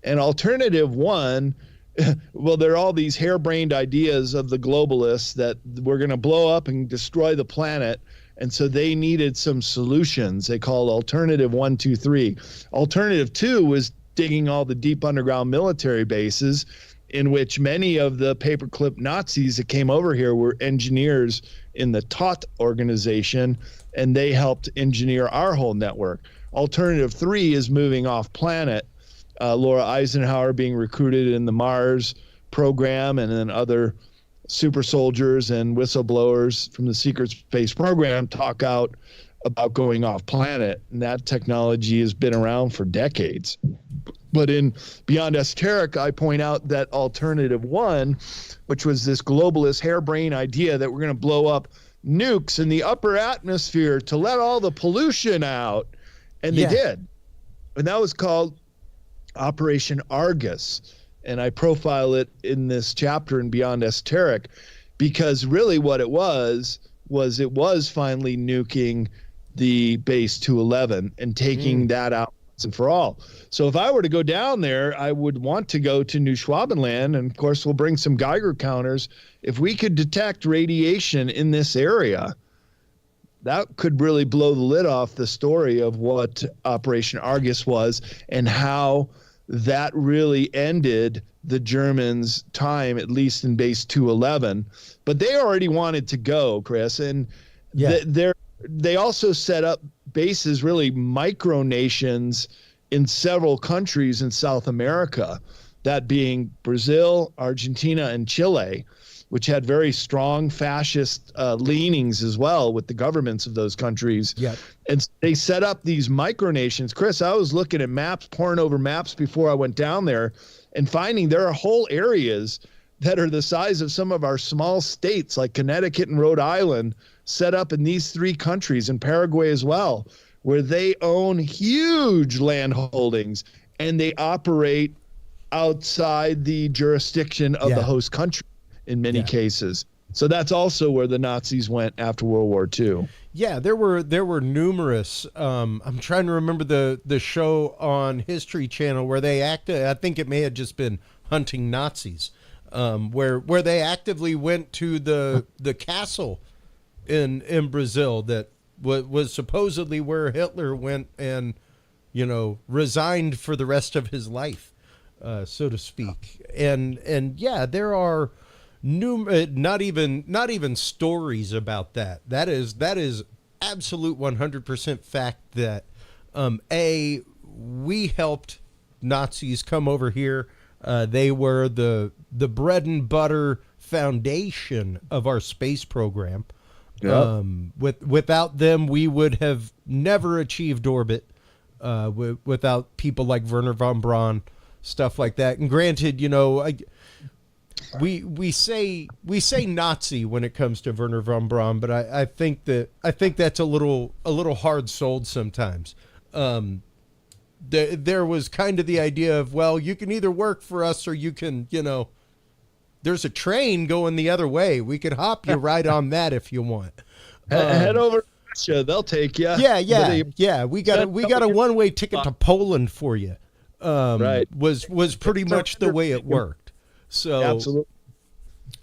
And alternative one, well, there are all these harebrained ideas of the globalists that we're going to blow up and destroy the planet. And so they needed some solutions. They called alternative 1, 2, 3. Alternative 2 was digging all the deep underground military bases, in which many of the paperclip Nazis that came over here were engineers in the TOT organization, and they helped engineer our whole network. Alternative 3 is moving off planet. Laura Eisenhower being recruited in the Mars program, and then other super soldiers and whistleblowers from the secret space program talk out about going off planet. And that technology has been around for decades. But in Beyond Esoteric, I point out that alternative 1, which was this globalist harebrained idea that we're going to blow up nukes in the upper atmosphere to let all the pollution out. And they did. And that was called Operation Argus, and I profile it in this chapter in Beyond Esoteric, because really what it was finally nuking the base 211 and taking that out once and for all. So if I were to go down there, I would want to go to New Schwabenland, and of course we'll bring some Geiger counters. If we could detect radiation in this area, that could really blow the lid off the story of what Operation Argus was and how that really ended the Germans' time, at least in base 211. But they already wanted to go, Chris. And they also set up bases, really micronations, in several countries in South America, that being Brazil, Argentina, and Chile, which had very strong fascist leanings as well with the governments of those countries. Yeah. And they set up these micronations. Chris, I was looking at maps, poring over maps before I went down there, and finding there are whole areas that are the size of some of our small states, like Connecticut and Rhode Island, set up in these 3 countries, and Paraguay as well, where they own huge land holdings, and they operate outside the jurisdiction of the host country in many cases. So that's also where the Nazis went after World War II. Yeah, there were numerous. I'm trying to remember the show on History Channel where they acted. I think it may have just been Hunting Nazis, where they actively went to the castle in Brazil that was supposedly where Hitler went and resigned for the rest of his life, so to speak. And yeah, there are not even stories about that. That is absolute 100% fact that we helped Nazis come over here. They were the bread and butter foundation of our space program. Yep. Without them, we would have never achieved orbit. Without people like Wernher von Braun, stuff like that. And granted, we say Nazi when it comes to Wernher von Braun, but I think that's a little hard sold sometimes. There was kind of the idea of, well, you can either work for us or you can, there's a train going the other way. We could hop you right on that if you want. Head over to Russia, they'll take you. Yeah. We got a one-way ticket to Poland for you. Right. Was pretty much the way it worked. So absolutely.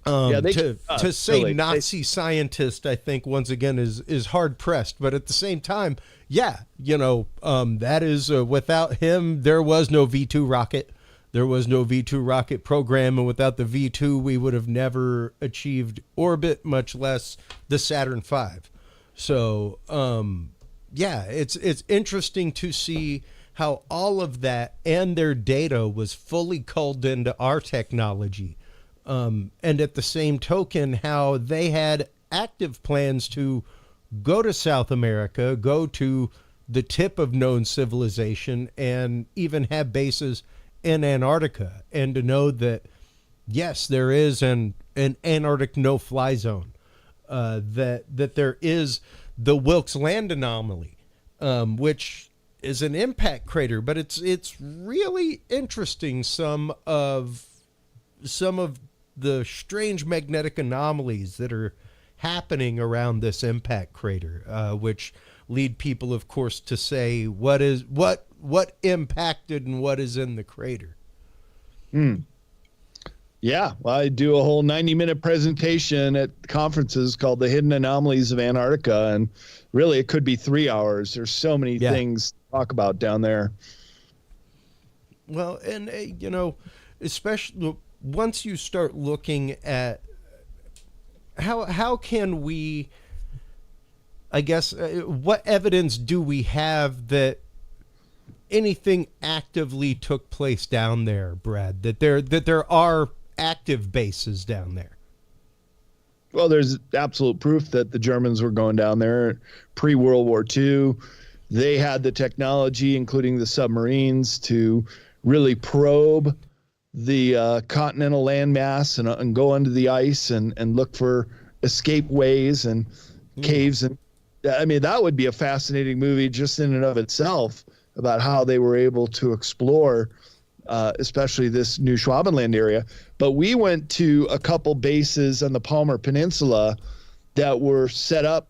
To say really, Nazi scientist, I think once again is hard pressed, but at the same time, that is without him, there was no V2 rocket. There was no V2 rocket program, and without the V2, we would have never achieved orbit, much less the Saturn V. So, it's interesting to see how all of that and their data was fully culled into our technology. And at the same token, how they had active plans to go to South America, go to the tip of known civilization, and even have bases in Antarctica, and to know that, yes, there is an Antarctic no-fly zone, that there is the Wilkes Land anomaly, which is an impact crater, but it's really interesting. Some of the strange magnetic anomalies that are happening around this impact crater, which lead people, of course, to say what impacted and what is in the crater. Yeah, well, I do a whole 90-minute presentation at conferences called The Hidden Anomalies of Antarctica, and really it could be 3 hours. There's so many things to talk about down there. Well, and, especially once you start looking at how can we, I guess, what evidence do we have that anything actively took place down there, Brad, that there are active bases down there? Well, there's absolute proof that the Germans were going down there pre-World War II. They had the technology, including the submarines, to really probe the continental landmass and go under the ice and look for escape ways and caves. And I mean, that would be a fascinating movie just in and of itself, about how they were able to explore especially this New Schwabenland area. But we went to a couple bases on the Palmer Peninsula that were set up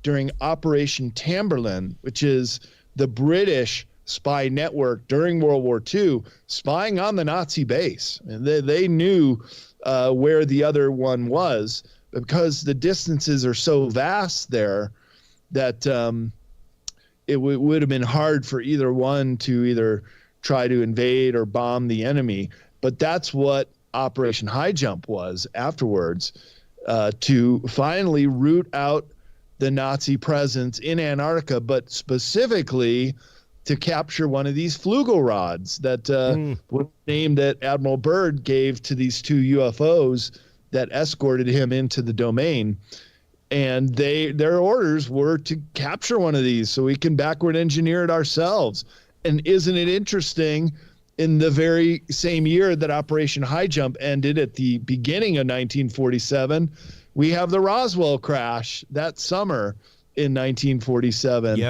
during Operation Tamberlin, which is the British spy network during World War II spying on the Nazi base. And they knew where the other one was, because the distances are so vast there that it would have been hard for either one to either try to invade or bomb the enemy. But that's what Operation High Jump was afterwards, to finally root out the Nazi presence in Antarctica, but specifically to capture one of these flugel rods that was named that Admiral Byrd gave to these two UFOs that escorted him into the domain. And their orders were to capture one of these so we can backward engineer it ourselves. And isn't it interesting, in the very same year that Operation High Jump ended at the beginning of 1947, we have the Roswell crash that summer in 1947,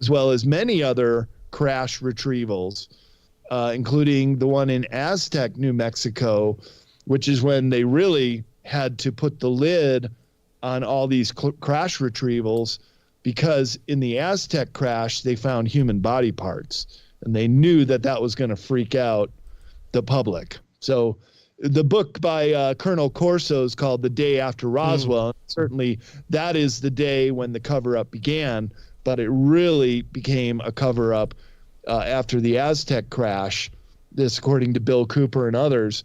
as well as many other crash retrievals, including the one in Aztec, New Mexico, which is when they really had to put the lid on all these crash retrievals, because in the Aztec crash, they found human body parts, and they knew that that was going to freak out the public. So the book by Colonel Corso is called The Day After Roswell. Certainly that is the day when the cover-up began, but it really became a cover-up after the Aztec crash, this according to Bill Cooper and others,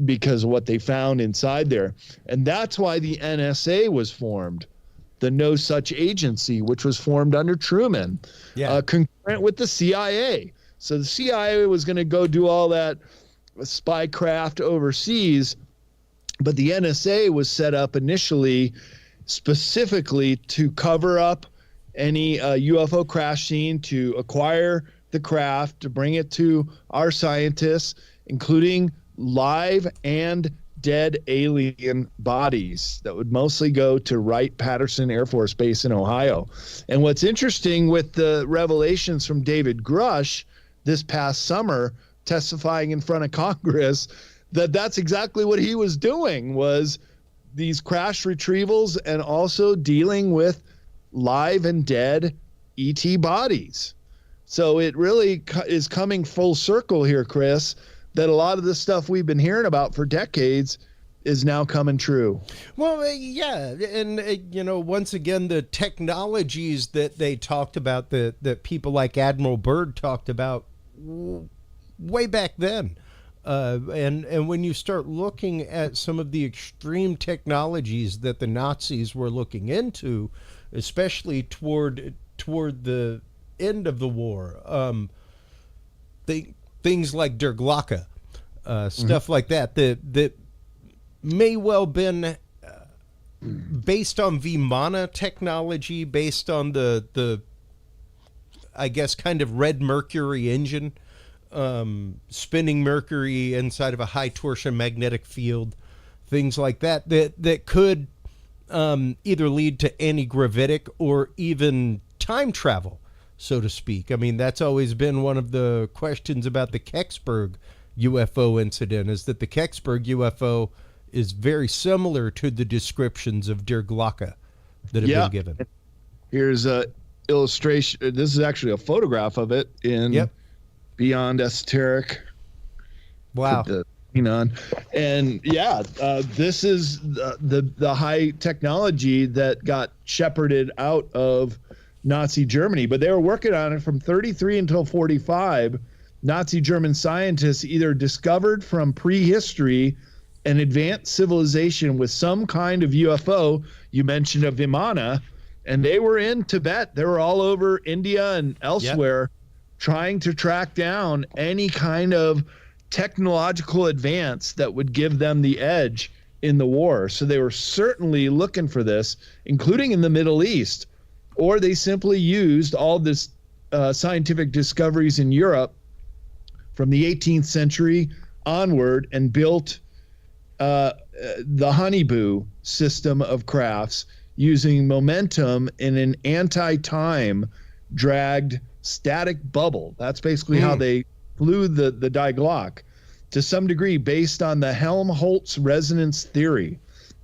because of what they found inside there. And that's why the NSA was formed, the No Such Agency, which was formed under Truman, concurrent with the CIA. So the CIA was going to go do all that spycraft overseas, but the NSA was set up initially specifically to cover up any UFO crash scene, to acquire the craft, to bring it to our scientists, including live and dead alien bodies that would mostly go to Wright-Patterson Air Force Base in Ohio. And what's interesting with the revelations from David Grush this past summer, testifying in front of Congress, that's exactly what he was doing, was these crash retrievals and also dealing with live and dead ET bodies. So it really is coming full circle here, Chris, that a lot of the stuff we've been hearing about for decades is now coming true. Well, yeah. And, once again, the technologies that they talked about, that people like Admiral Byrd talked about way back then. And when you start looking at some of the extreme technologies that the Nazis were looking into, especially toward the end of the war, things like Der Glocke, stuff like that may well been based on Vimana technology, based on the I guess kind of red mercury engine, spinning mercury inside of a high torsion magnetic field, things like that could either lead to anti-gravitic or even time travel, so to speak. I mean, that's always been one of the questions about the Kecksburg UFO incident, is that the Kecksburg UFO is very similar to the descriptions of Der Glocke that have been given. Here's a illustration. This is actually a photograph of it in Beyond Esoteric. Wow. The on. And this is the high technology that got shepherded out of Nazi Germany. But they were working on it from 33 until 45. Nazi German scientists either discovered from prehistory an advanced civilization with some kind of UFO. You mentioned a Vimana, and they were in Tibet. They were all over India and elsewhere trying to track down any kind of technological advance that would give them the edge in the war. So they were certainly looking for this, including in the Middle East, or they simply used all this scientific discoveries in Europe from the 18th century onward and built the Honeyboo system of crafts using momentum in an anti-time dragged static bubble. That's basically how they flew the Die Glocke, to some degree based on the Helmholtz resonance theory.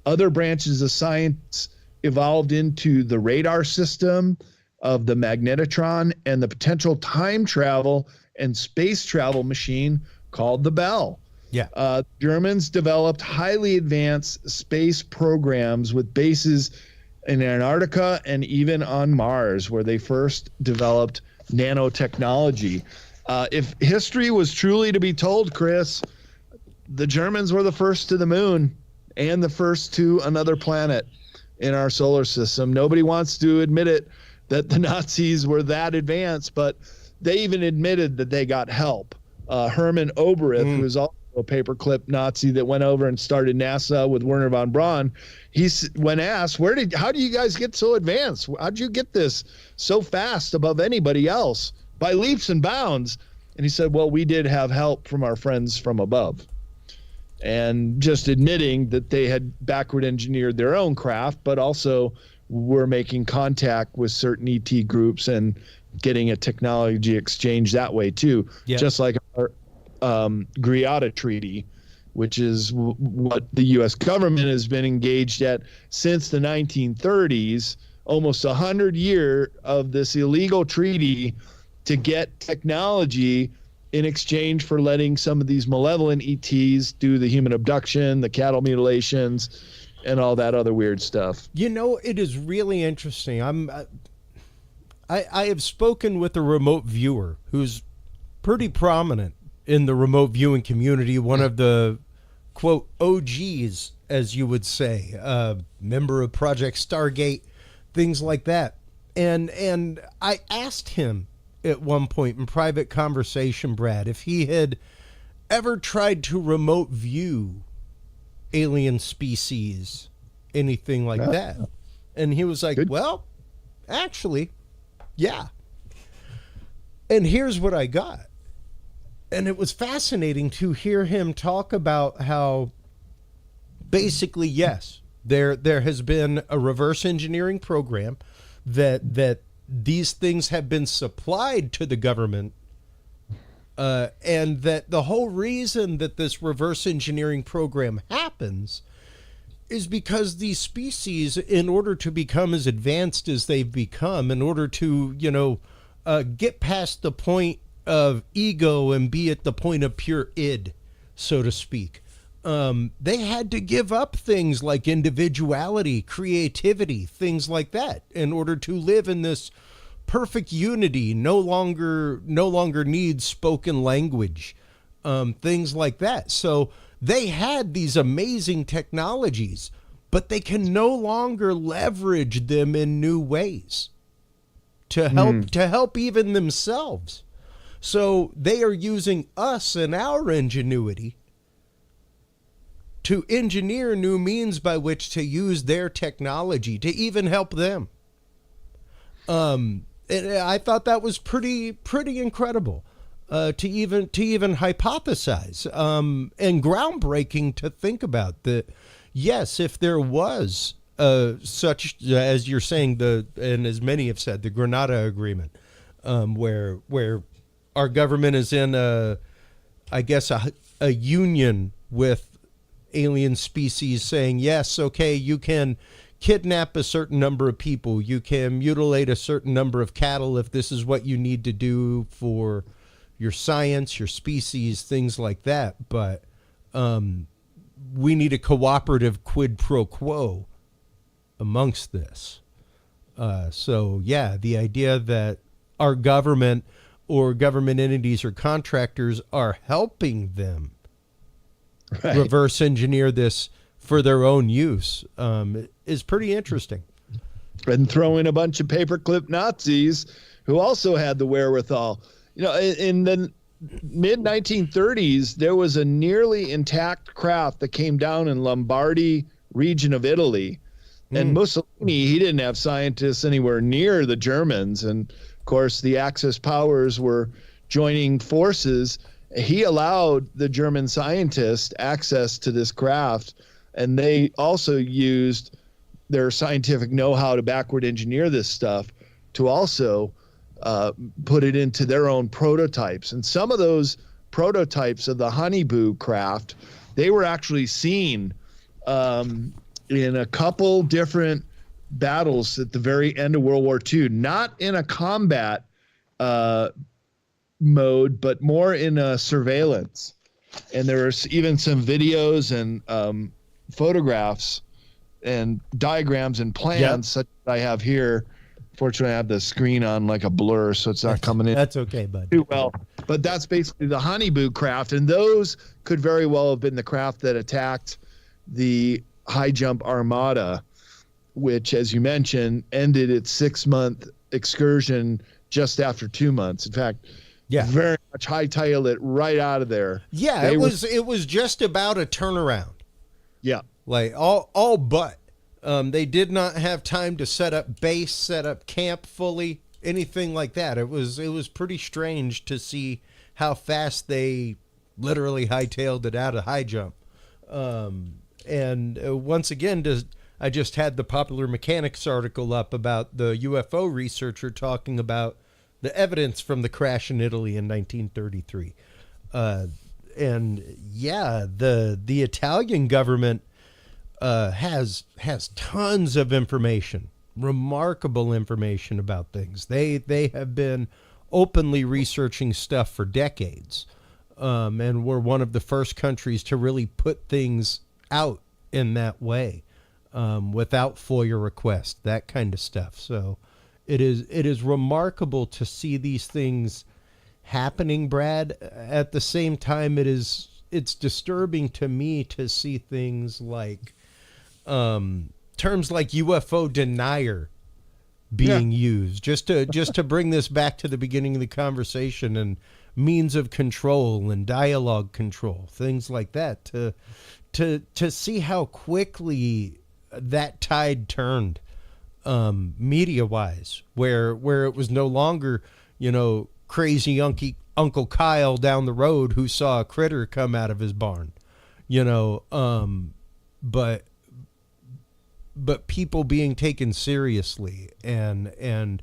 Other branches of science evolved into the radar system of the magnetotron and the potential time travel and space travel machine called the Bell. Germans developed highly advanced space programs with bases in Antarctica and even on Mars, where they first developed nanotechnology. If history was truly to be told, Chris, the Germans were the first to the moon and the first to another planet in our solar system. Nobody wants to admit it, that the Nazis were that advanced, but they even admitted that they got help. Hermann Oberth, who was also a paperclip Nazi that went over and started NASA with Wernher von Braun, when asked, how do you guys get so advanced? How'd you get this so fast above anybody else? By leaps and bounds. And he said, well, we did have help from our friends from above. And just admitting that they had backward engineered their own craft, but also were making contact with certain ET groups and getting a technology exchange that way too. Just like our Greada Treaty, which is what the U.S. government has been engaged at since the 1930s, almost 100 years of this illegal treaty to get technology in exchange for letting some of these malevolent ETs do the human abduction, the cattle mutilations, and all that other weird stuff. It is really interesting. I have spoken with a remote viewer who's pretty prominent in the remote viewing community, one of the, quote, OGs, as you would say, member of Project Stargate, things like that. And I asked him at one point in private conversation, Brad, if he had ever tried to remote view alien species, anything like that. And he was like, well, actually, yeah. And here's what I got. And it was fascinating to hear him talk about how basically, yes, there has been a reverse engineering program that these things have been supplied to the government, and that the whole reason that this reverse engineering program happens is because these species, in order to become as advanced as they've become, in order to, get past the point of ego and be at the point of pure id, so to speak, they had to give up things like individuality, creativity, things like that, in order to live in this perfect unity. No longer needs spoken language, things like that. So they had these amazing technologies, but they can no longer leverage them in new ways to help even themselves. So they are using us and our ingenuity to engineer new means by which to use their technology to even help them. And I thought that was pretty incredible to even hypothesize, and groundbreaking to think about. That yes, if there was such, as you're saying, and as many have said, the Grenada Agreement, where our government is in a union with alien species, saying, yes, okay, you can kidnap a certain number of people, you can mutilate a certain number of cattle if this is what you need to do for your science, your species, things like that. But we need a cooperative quid pro quo amongst this. So yeah, the idea that our government or government entities or contractors are helping them reverse engineer this for their own use is pretty interesting. And throw in a bunch of paperclip Nazis who also had the wherewithal. In the mid-1930s, there was a nearly intact craft that came down in Lombardy region of Italy. And Mussolini, he didn't have scientists anywhere near the Germans. And, of course, the Axis powers were joining forces. He allowed the German scientists access to this craft, and they also used their scientific know-how to backward engineer this stuff to also put it into their own prototypes. And some of those prototypes of the Honeyboo craft, they were actually seen in a couple different battles at the very end of World War II, not in a combat mode, but more in a surveillance. And there was even some videos and photographs and diagrams and plans such as I have here. Fortunately, I have the screen on like a blur, so it's not coming in. That's okay, bud. Too well. But that's basically the Honeyboo craft, and those could very well have been the craft that attacked the high jump armada, which, as you mentioned, ended its 6-month excursion just after 2 months. In fact, very much hightailed it right out of there. Yeah, it was just about a turnaround. Yeah, like all but. They did not have time to set up base, set up camp fully, anything like that. It was pretty strange to see how fast they literally hightailed it out of high jump. And once again, I just had the Popular Mechanics article up about the UFO researcher talking about the evidence from the crash in Italy in 1933. And yeah, the Italian government has tons of information, remarkable information about things. They have been openly researching stuff for decades, and we're one of the first countries to really put things out in that way, without FOIA request, that kind of stuff. So it is remarkable to see these things happening, Brad. At the same time, it's disturbing to me to see things like terms like UFO denier being used, just to bring this back to the beginning of the conversation, and means of control and dialogue control, things like that, to see how quickly that tide turned, media wise, where it was no longer, crazy Uncle Kyle down the road who saw a critter come out of his barn, but people being taken seriously and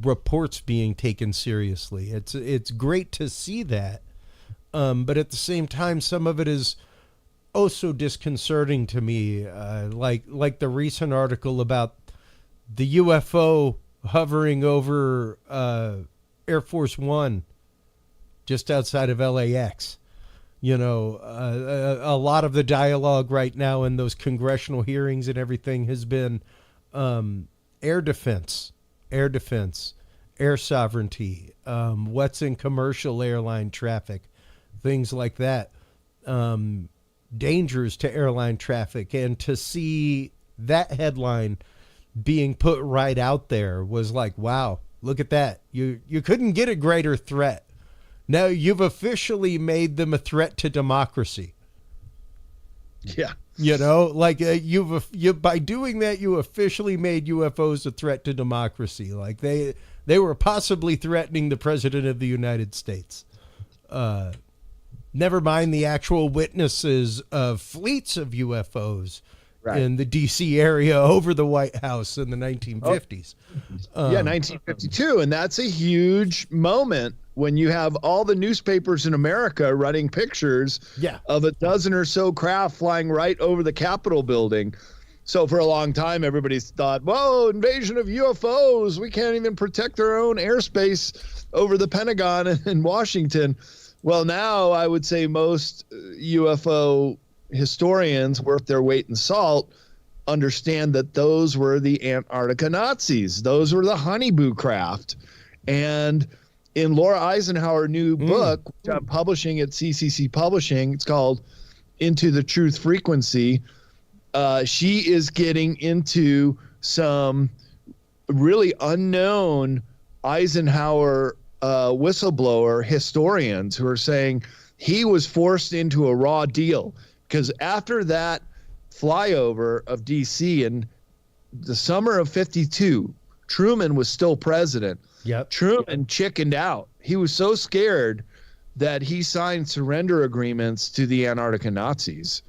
reports being taken seriously. It's great to see that. But at the same time, some of it is so disconcerting to me. Like the recent article about the UFO hovering over Air Force One just outside of LAX. A lot of the dialogue right now in those congressional hearings and everything has been air defense, air sovereignty, what's in commercial airline traffic, things like that, dangers to airline traffic. And to see that headline being put right out there was like, wow, look at that. You couldn't get a greater threat. Now you've officially made them a threat to democracy. Yeah. By doing that, you officially made UFOs a threat to democracy. Like they were possibly threatening the president of the United States. Never mind the actual witnesses of fleets of UFOs in the DC area over the White House in the 1950s. 1952. And that's a huge moment when you have all the newspapers in America running pictures of a dozen or so craft flying right over the Capitol building. So for a long time, everybody's thought, whoa, invasion of UFOs. We can't even protect our own airspace over the Pentagon in Washington. Well, now I would say most UFO historians worth their weight in salt understand that those were the Antarctica Nazis. Those were the honeyboo craft. And in Laura Eisenhower's new book, which I'm publishing at CCC Publishing, it's called Into the Truth Frequency. She is getting into some really unknown Eisenhower whistleblower historians who are saying he was forced into a raw deal, because after that flyover of DC in the summer of 52, Truman was still president. Yep. Truman chickened out. He was so scared that he signed surrender agreements to the Antarctica Nazis.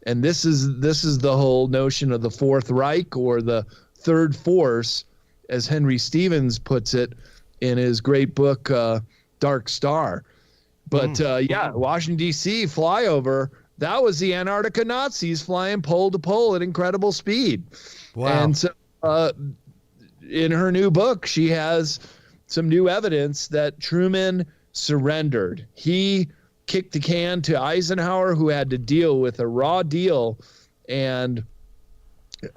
And this is the whole notion of the Fourth Reich, or the Third Force, as Henry Stevens puts it in his great book, Dark Star. But Washington, D.C. flyover, that was the Antarctica Nazis flying pole to pole at incredible speed. Wow. And so in her new book, she has some new evidence that Truman surrendered. He kicked the can to Eisenhower, who had to deal with a raw deal. And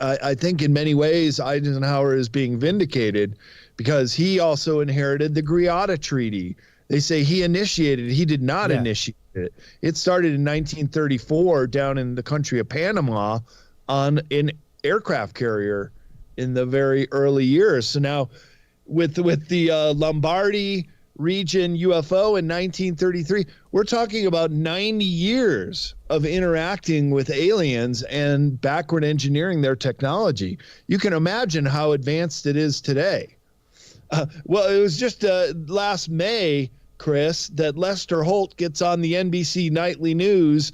I think in many ways Eisenhower is being vindicated, because he also inherited the Greada Treaty. They say he initiated it. He did not initiate it. It started in 1934 down in the country of Panama on an aircraft carrier in the very early years. So now with the Lombardy region UFO in 1933, we're talking about 90 years of interacting with aliens and backward engineering their technology. You can imagine how advanced it is today. Well, it was just last May, Chris, that Lester Holt gets on the NBC Nightly News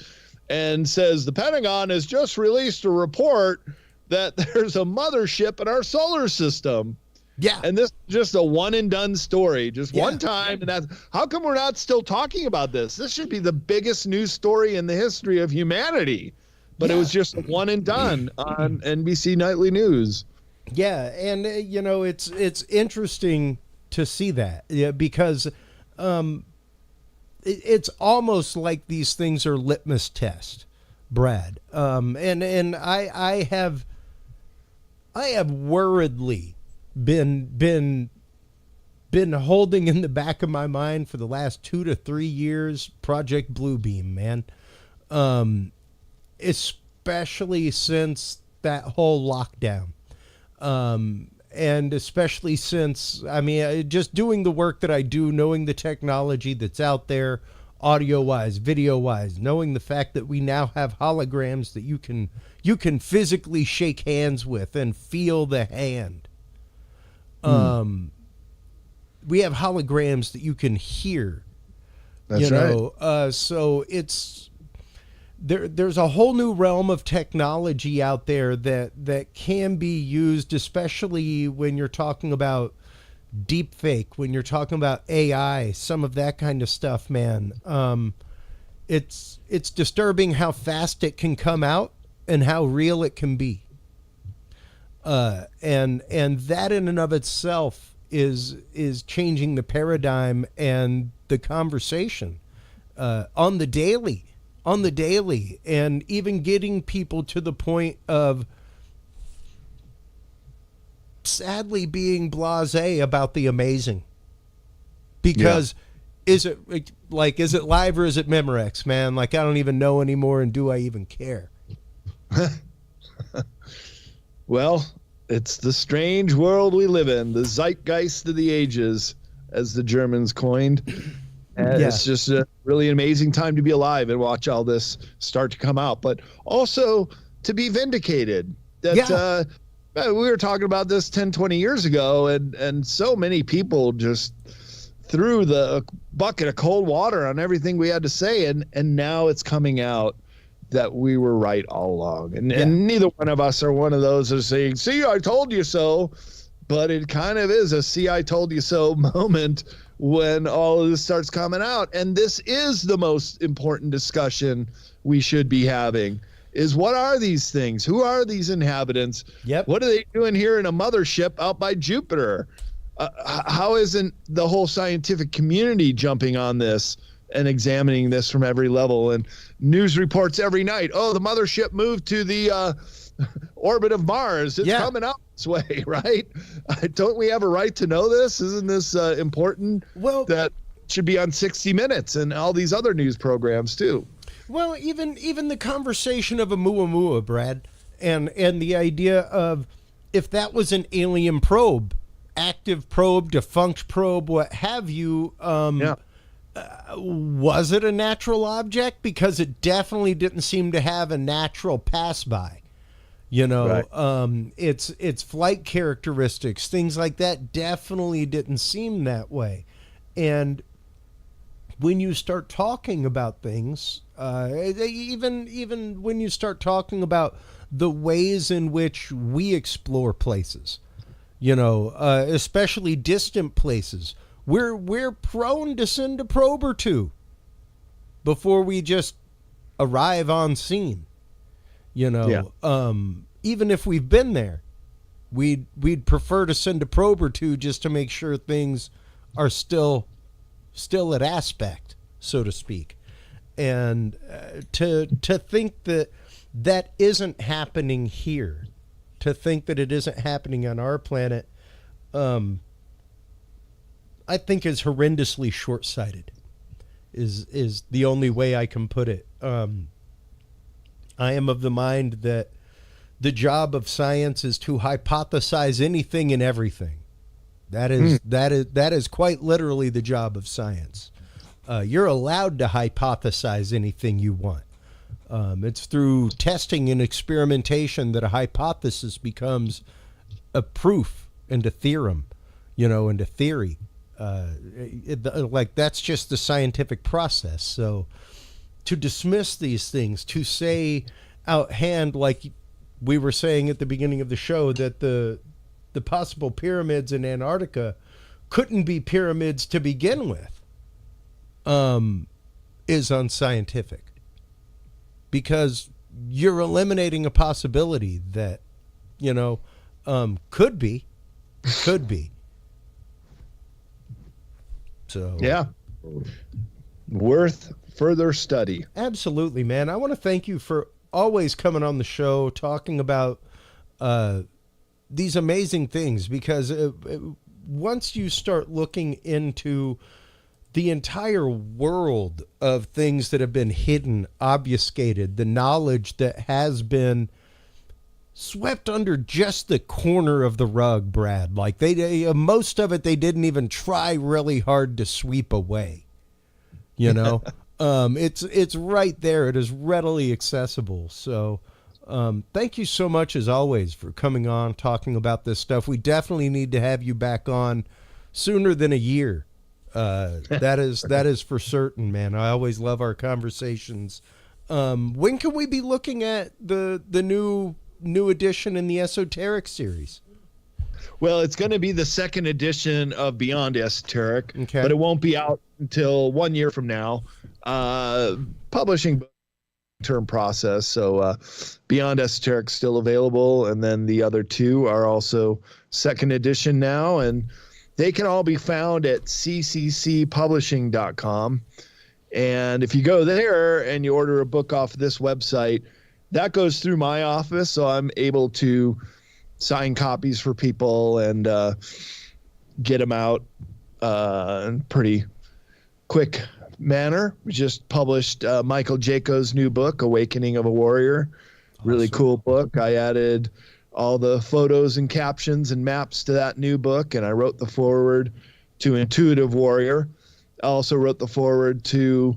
and says the Pentagon has just released a report that there's a mothership in our solar system. Yeah. And this is just a one and done story, just one time. And that's how come we're not still talking about this? This should be the biggest news story in the history of humanity. But it was just one and done on NBC Nightly News. Yeah, and it's interesting to see that, because it's almost like these things are litmus tests, Brad. And I have worriedly been holding in the back of my mind for the last 2 to 3 years Project Bluebeam, man. Especially since that whole lockdown. And especially since, just doing the work that I do, knowing the technology that's out there, audio-wise, video-wise, knowing the fact that we now have holograms that you can physically shake hands with and feel the hand. We have holograms that you can hear. That's right. So it's... There's a whole new realm of technology out there that can be used, especially when you're talking about deep fake, when you're talking about AI, some of that kind of stuff, man. It's disturbing how fast it can come out and how real it can be. And that in and of itself is changing the paradigm and the conversation on the daily, and even getting people to the point of sadly being blasé about the amazing. Because is it live or is it Memorex, man? Like, I don't even know anymore, and do I even care? Well, it's the strange world we live in, the zeitgeist of the ages, as the Germans coined. And it's just a really amazing time to be alive and watch all this start to come out, but also to be vindicated that we were talking about this 10, 20 years ago, and so many people just threw the bucket of cold water on everything we had to say. And now it's coming out that we were right all along. And neither one of us are one of those that are saying, see, I told you so. But it kind of is a see, I told you so moment when all of this starts coming out. And this is the most important discussion we should be having, is what are these things? Who are these inhabitants? Yep. What are they doing here in a mothership out by Jupiter? How isn't the whole scientific community jumping on this and examining this from every level. And news reports every night, oh, the mothership moved to the orbit of Mars. It's coming out this way, right? Don't we have a right to know this? Isn't this important? Well, that should be on 60 Minutes and all these other news programs too. Well, even the conversation of Oumuamua, Brad, and the idea of if that was an alien probe, active probe, defunct probe, what have you, was it a natural object? Because it definitely didn't seem to have a natural pass-by. You know, right. Its flight characteristics, things like that definitely didn't seem that way. And when you start talking about things, even when you start talking about the ways in which we explore places, you know, especially distant places, we're prone to send a probe or two before we just arrive on scene. You know, even if we've been there, we'd prefer to send a probe or two just to make sure things are still at aspect, so to speak. And to think that isn't happening here, to think that it isn't happening on our planet, I think is horrendously short-sighted, is the only way I can put it. I am of the mind that the job of science is to hypothesize anything and everything. That is quite literally the job of science. You're allowed to hypothesize anything you want. It's through testing and experimentation that a hypothesis becomes a proof and a theorem, you know, and a theory. Like that's just the scientific process. So to dismiss these things, to say outhand, like we were saying at the beginning of the show, that the possible pyramids in Antarctica couldn't be pyramids to begin with, is unscientific, because you're eliminating a possibility that, you know, could be. So yeah, worth further study. Absolutely, man. I want to thank you for always coming on the show, talking about these amazing things, because once you start looking into the entire world of things that have been hidden, obfuscated, the knowledge that has been swept under just the corner of the rug, Brad, like they most of it they didn't even try really hard to sweep away, you know. It's right there. It is readily accessible. So thank you so much, as always, for coming on, talking about this stuff. We definitely need to have you back on sooner than a year. That is for certain, man. I always love our conversations. When can we be looking at the new edition in the Esoteric series? Well, it's going to be the second edition of Beyond Esoteric, okay, but it won't be out until 1 year from now. Publishing term process. So Beyond Esoteric still available, and then the other two are also second edition now, and they can all be found at cccpublishing.com. And if you go there and you order a book off this website, that goes through my office, so I'm able to sign copies for people and get them out in pretty quick manner. We just published Michael Jaco's new book, Awakening of a Warrior. Really cool book. I added all the photos and captions and maps to that new book, and I wrote the foreword to Intuitive Warrior. I also wrote the foreword to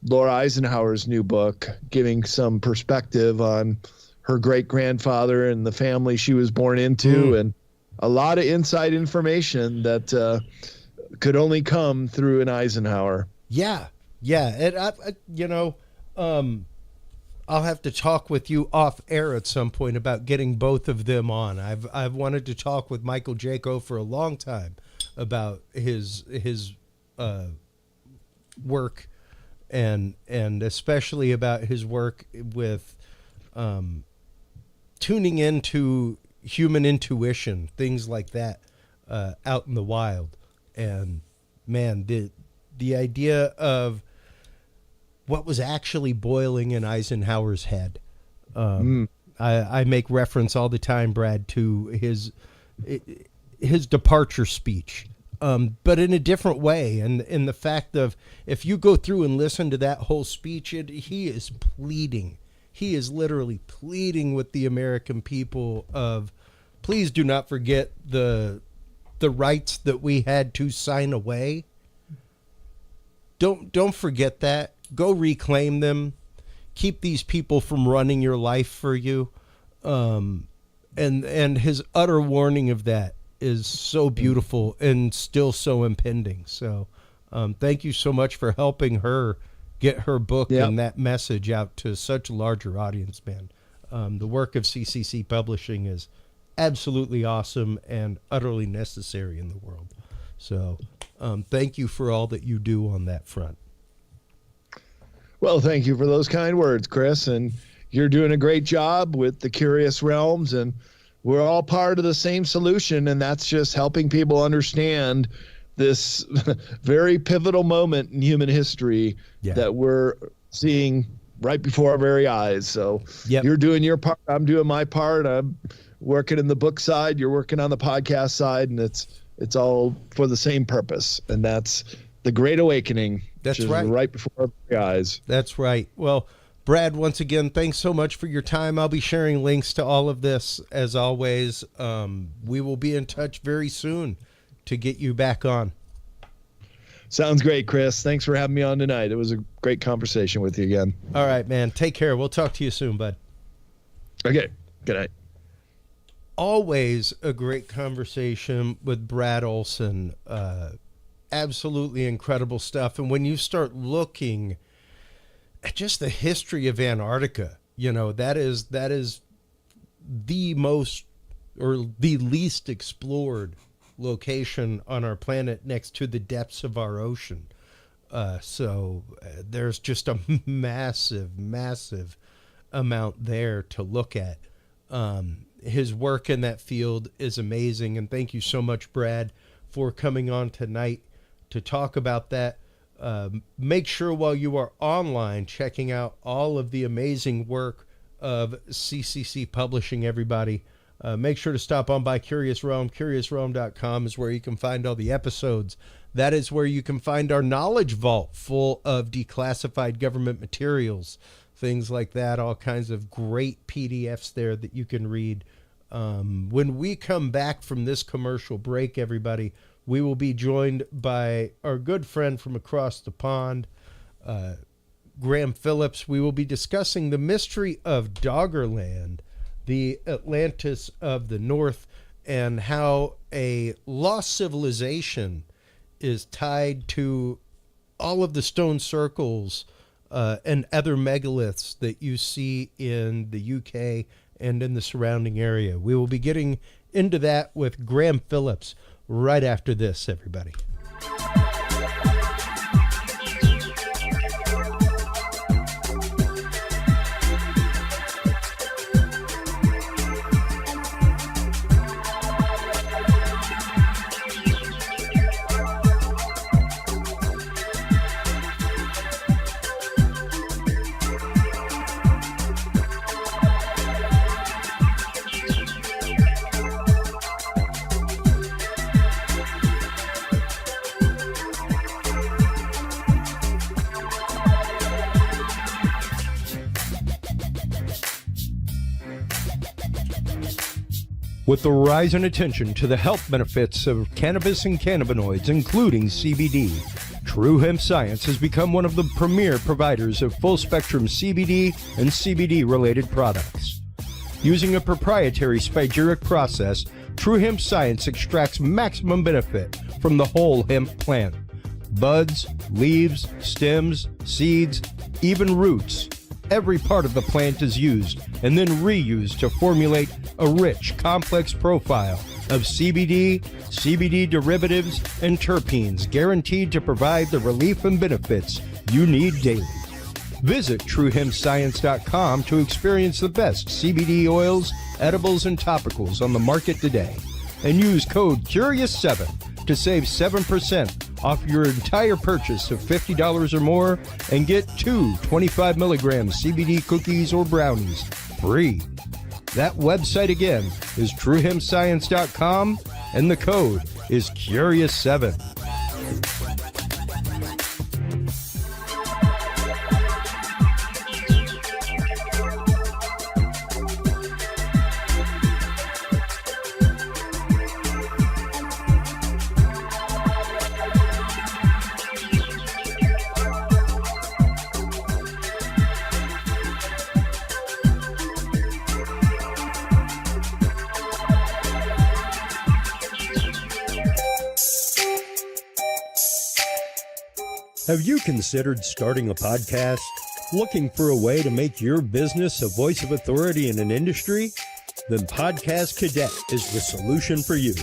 Laura Eisenhower's new book, giving some perspective on her great-grandfather and the family she was born into, and a lot of inside information that could only come through an Eisenhower. Yeah. And I'll have to talk with you off air at some point about getting both of them on. I've wanted to talk with Michael Jaco for a long time about his work, and especially about his work with tuning into human intuition, things like that, out in the wild. And man, the idea of what was actually boiling in Eisenhower's head. I make reference all the time, Brad, to his departure speech, but in a different way. And in the fact of, if you go through and listen to that whole speech, he is pleading. He is literally pleading with the American people of, please do not forget the rights that we had to sign away. Don't forget that. Go reclaim them. Keep these people from running your life for you. And his utter warning of that is so beautiful and still so impending. So thank you so much for helping her get her book and that message out to such a larger audience, man. The work of CCC Publishing is absolutely awesome and utterly necessary in the world. So thank you for all that you do on that front. Well, thank you for those kind words, Chris. And you're doing a great job with the Curious Realms, and we're all part of the same solution, and that's just helping people understand this very pivotal moment in human history that we're seeing right before our very eyes. So you're doing your part, I'm doing my part. I'm working in the book side, you're working on the podcast side, and it's all for the same purpose, and that's the Great Awakening. That's right. Right before our very eyes. That's right. Well, Brad, once again, thanks so much for your time. I'll be sharing links to all of this as always. We will be in touch very soon to get you back on. Sounds great, Chris. Thanks for having me on tonight. It was a great conversation with you again. All right, man. Take care. We'll talk to you soon, bud. Okay. Good night. Always a great conversation with Brad Olsen. Absolutely incredible stuff. And when you start looking at just the history of Antarctica, that is the most or the least explored location on our planet next to the depths of our ocean. So there's just a massive amount there to look at. His work in that field is amazing. And thank you so much, Brad, for coming on tonight to talk about that. Make sure while you are online checking out all of the amazing work of CCC Publishing, everybody. Make sure to stop on by Curious Realm. CuriousRealm.com is where you can find all the episodes. That is where you can find our knowledge vault full of declassified government materials, things like that, all kinds of great PDFs there that you can read. When we come back from this commercial break, everybody, we will be joined by our good friend from across the pond, Graham Phillips. We will be discussing the mystery of Doggerland, the Atlantis of the North, and how a lost civilization is tied to all of the stone circles and other megaliths that you see in the UK and in the surrounding area. We will be getting into that with Graham Phillips right after this, everybody. With the rise in attention to the health benefits of cannabis and cannabinoids, including CBD, True Hemp Science has become one of the premier providers of full-spectrum CBD and CBD-related products. Using a proprietary spagyric process, True Hemp Science extracts maximum benefit from the whole hemp plant. Buds, leaves, stems, seeds, even roots. Every part of the plant is used and then reused to formulate a rich, complex profile of CBD, CBD derivatives, and terpenes guaranteed to provide the relief and benefits you need daily. Visit TrueHempScience.com to experience the best CBD oils, edibles, and topicals on the market today. And use code CURIOUS7 to save 7% off your entire purchase of $50 or more and get 2 25 milligram CBD cookies or brownies free. That website again is truehemscience.com and the code is Curious7. Have you considered starting a podcast? Looking for a way to make your business a voice of authority in an industry? Then Podcast Cadet is the solution for you.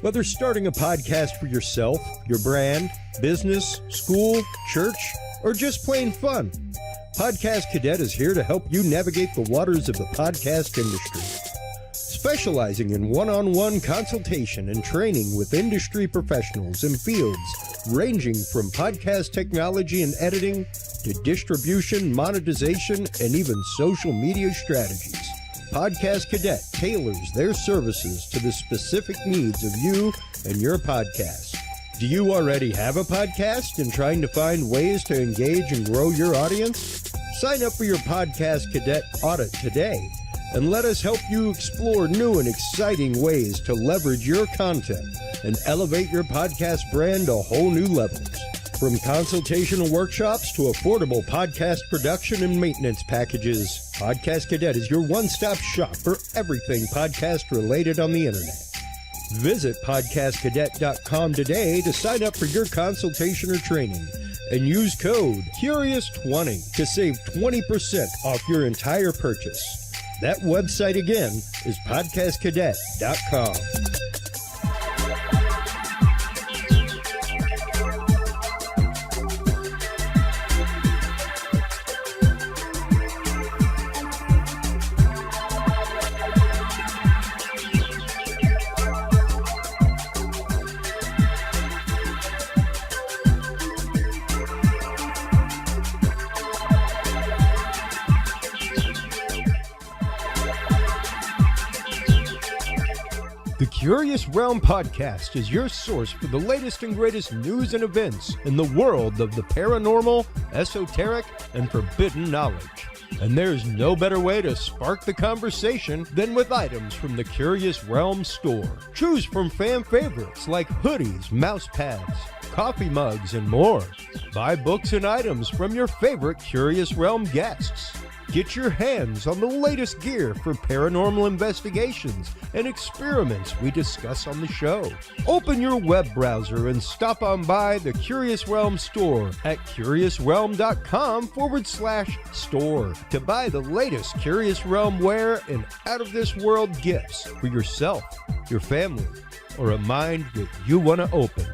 Whether starting a podcast for yourself, your brand, business, school, church, or just plain fun, Podcast Cadet is here to help you navigate the waters of the podcast industry. Specializing in one-on-one consultation and training with industry professionals in fields ranging from podcast technology and editing to distribution, monetization, and even social media strategies. Podcast Cadet tailors their services to the specific needs of you and your podcast. Do you already have a podcast and trying to find ways to engage and grow your audience? Sign up for your Podcast Cadet audit today and let us help you explore new and exciting ways to leverage your content and elevate your podcast brand to whole new levels. From consultational workshops to affordable podcast production and maintenance packages, Podcast Cadet is your one-stop shop for everything podcast related on the internet. Visit podcastcadet.com today to sign up for your consultation or training and use code CURIOUS20 to save 20% off your entire purchase. That website again is podcastcadet.com. The Curious Realm Podcast is your source for the latest and greatest news and events in the world of the paranormal, esoteric, and forbidden knowledge. And there's no better way to spark the conversation than with items from the Curious Realm store. Choose from fan favorites like hoodies, mouse pads, coffee mugs, and more. Buy books and items from your favorite Curious Realm guests. Get your hands on the latest gear for paranormal investigations and experiments we discuss on the show. Open your web browser and stop on by the Curious Realm store at curiousrealm.com/store to buy the latest Curious Realm wear and out-of-this-world gifts for yourself, your family, or a mind that you want to open.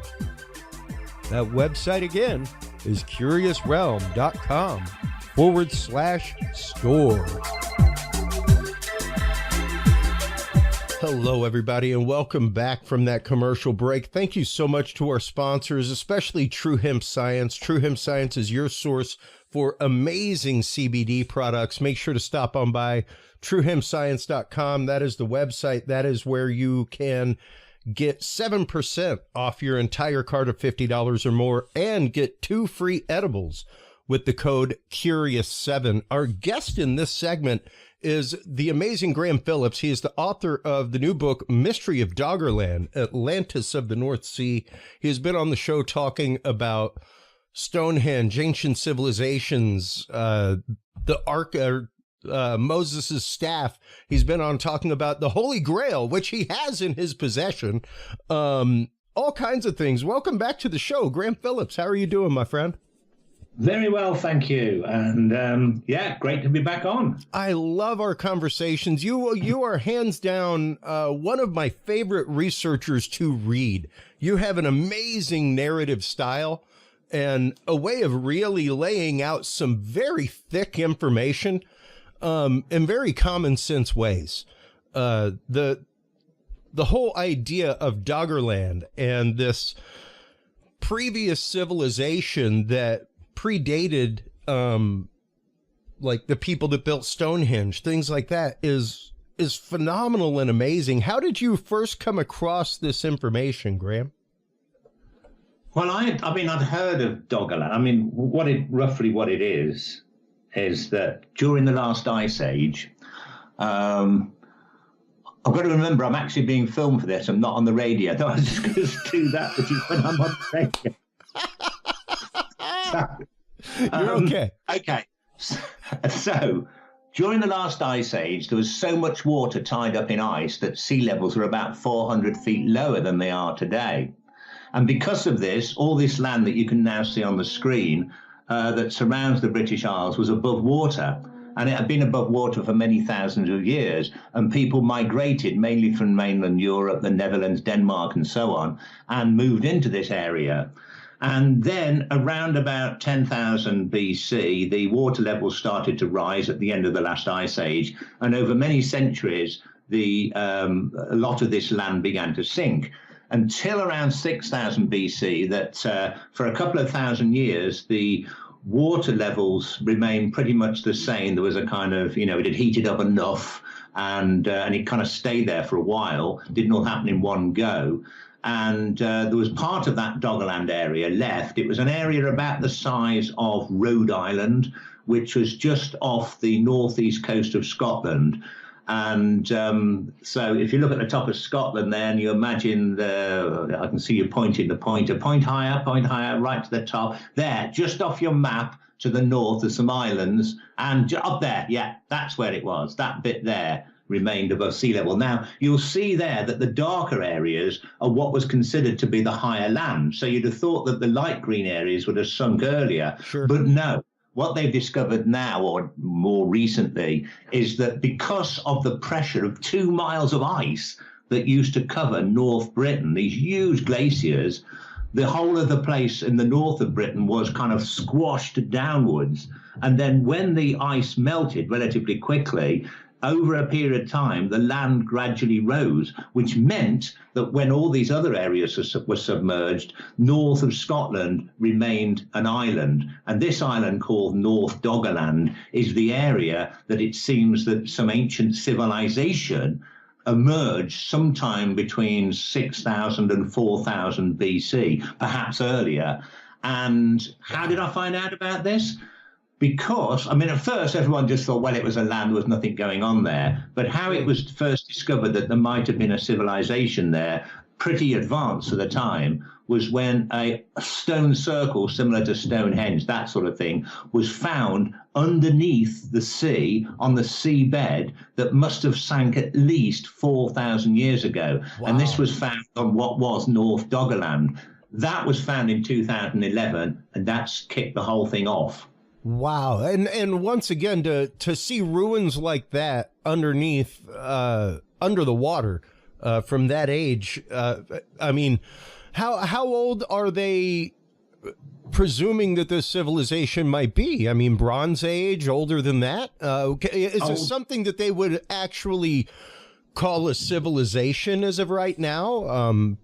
That website again is curiousrealm.com/store. Hello, everybody, and welcome back from that commercial break. Thank you so much to our sponsors, especially True Hemp Science. True Hemp Science is your source for amazing CBD products. Make sure to stop on by truehempscience.com. That is the website. That is where you can get 7% off your entire cart of $50 or more and get 2 free edibles with the code CURIOUS7. Our guest in this segment is the amazing Graham Phillips. He is the author of the new book, Mystery of Doggerland, Atlantis of the North Sea. He has been on the show talking about Stonehenge, ancient civilizations, the Ark, Moses' staff. He's been on talking about the Holy Grail, which he has in his possession. All kinds of things. Welcome back to the show, Graham Phillips. How are you doing, my friend? Very well, thank you. And yeah, great to be back on. I love our conversations. You are hands down one of my favorite researchers to read. You have an amazing narrative style and a way of really laying out some very thick information in very common sense ways. The whole idea of Doggerland and this previous civilization that predated, like the people that built Stonehenge, things like that, is phenomenal and amazing. How did you first come across this information, Graham? Well, I'd heard of Doggerland. I mean, roughly what it is that during the last ice age, I've got to remember I'm actually being filmed for this. I'm not on the radio. I was just going to do that, which is when I'm on the radio. You're okay. Okay. So during the last ice age, there was so much water tied up in ice that sea levels were about 400 feet lower than they are today. And because of this, all this land that you can now see on the screen that surrounds the British Isles was above water. And it had been above water for many thousands of years. And people migrated mainly from mainland Europe, the Netherlands, Denmark, and so on, and moved into this area. And then around about 10,000 BC, the water levels started to rise at the end of the last ice age. And over many centuries, a lot of this land began to sink. Until around 6,000 BC, that for a couple of thousand years, the water levels remained pretty much the same. There was a kind of, it had heated up enough, and it kind of stayed there for a while. Didn't all happen in one go. And there was part of that Doggerland area left. It was an area about the size of Rhode Island, which was just off the northeast coast of Scotland. And so if you look at the top of Scotland there and you imagine I can see you pointing the pointer, point higher, right to the top. There, just off your map to the north of some islands. And up there, yeah, that's where it was. That bit there remained above sea level. Now, you'll see there that the darker areas are what was considered to be the higher land. So you'd have thought that the light green areas would have sunk earlier. Sure. But no. What they've discovered now, or more recently, is that because of the pressure of 2 miles of ice that used to cover North Britain, these huge glaciers, the whole of the place in the north of Britain was kind of squashed downwards. And then when the ice melted relatively quickly, over a period of time, the land gradually rose, which meant that when all these other areas were submerged, north of Scotland remained an island. And this island, called North Doggerland, is the area that it seems that some ancient civilization emerged sometime between 6,000 and 4,000 BC, perhaps earlier. And how did I find out about this? Because, at first everyone just thought, well, it was a land, there was nothing going on there. But how it was first discovered that there might have been a civilization there, pretty advanced at the time, was when a stone circle similar to Stonehenge, that sort of thing, was found underneath the sea, on the seabed, that must have sank at least 4,000 years ago. Wow. And this was found on what was North Doggerland. That was found in 2011, and that's kicked the whole thing off. Wow. And once again, to see ruins like that underneath, under the water, from that age, how old are they presuming that this civilization might be? Bronze Age, older than that? Is this something that they would actually call a civilization as of right now?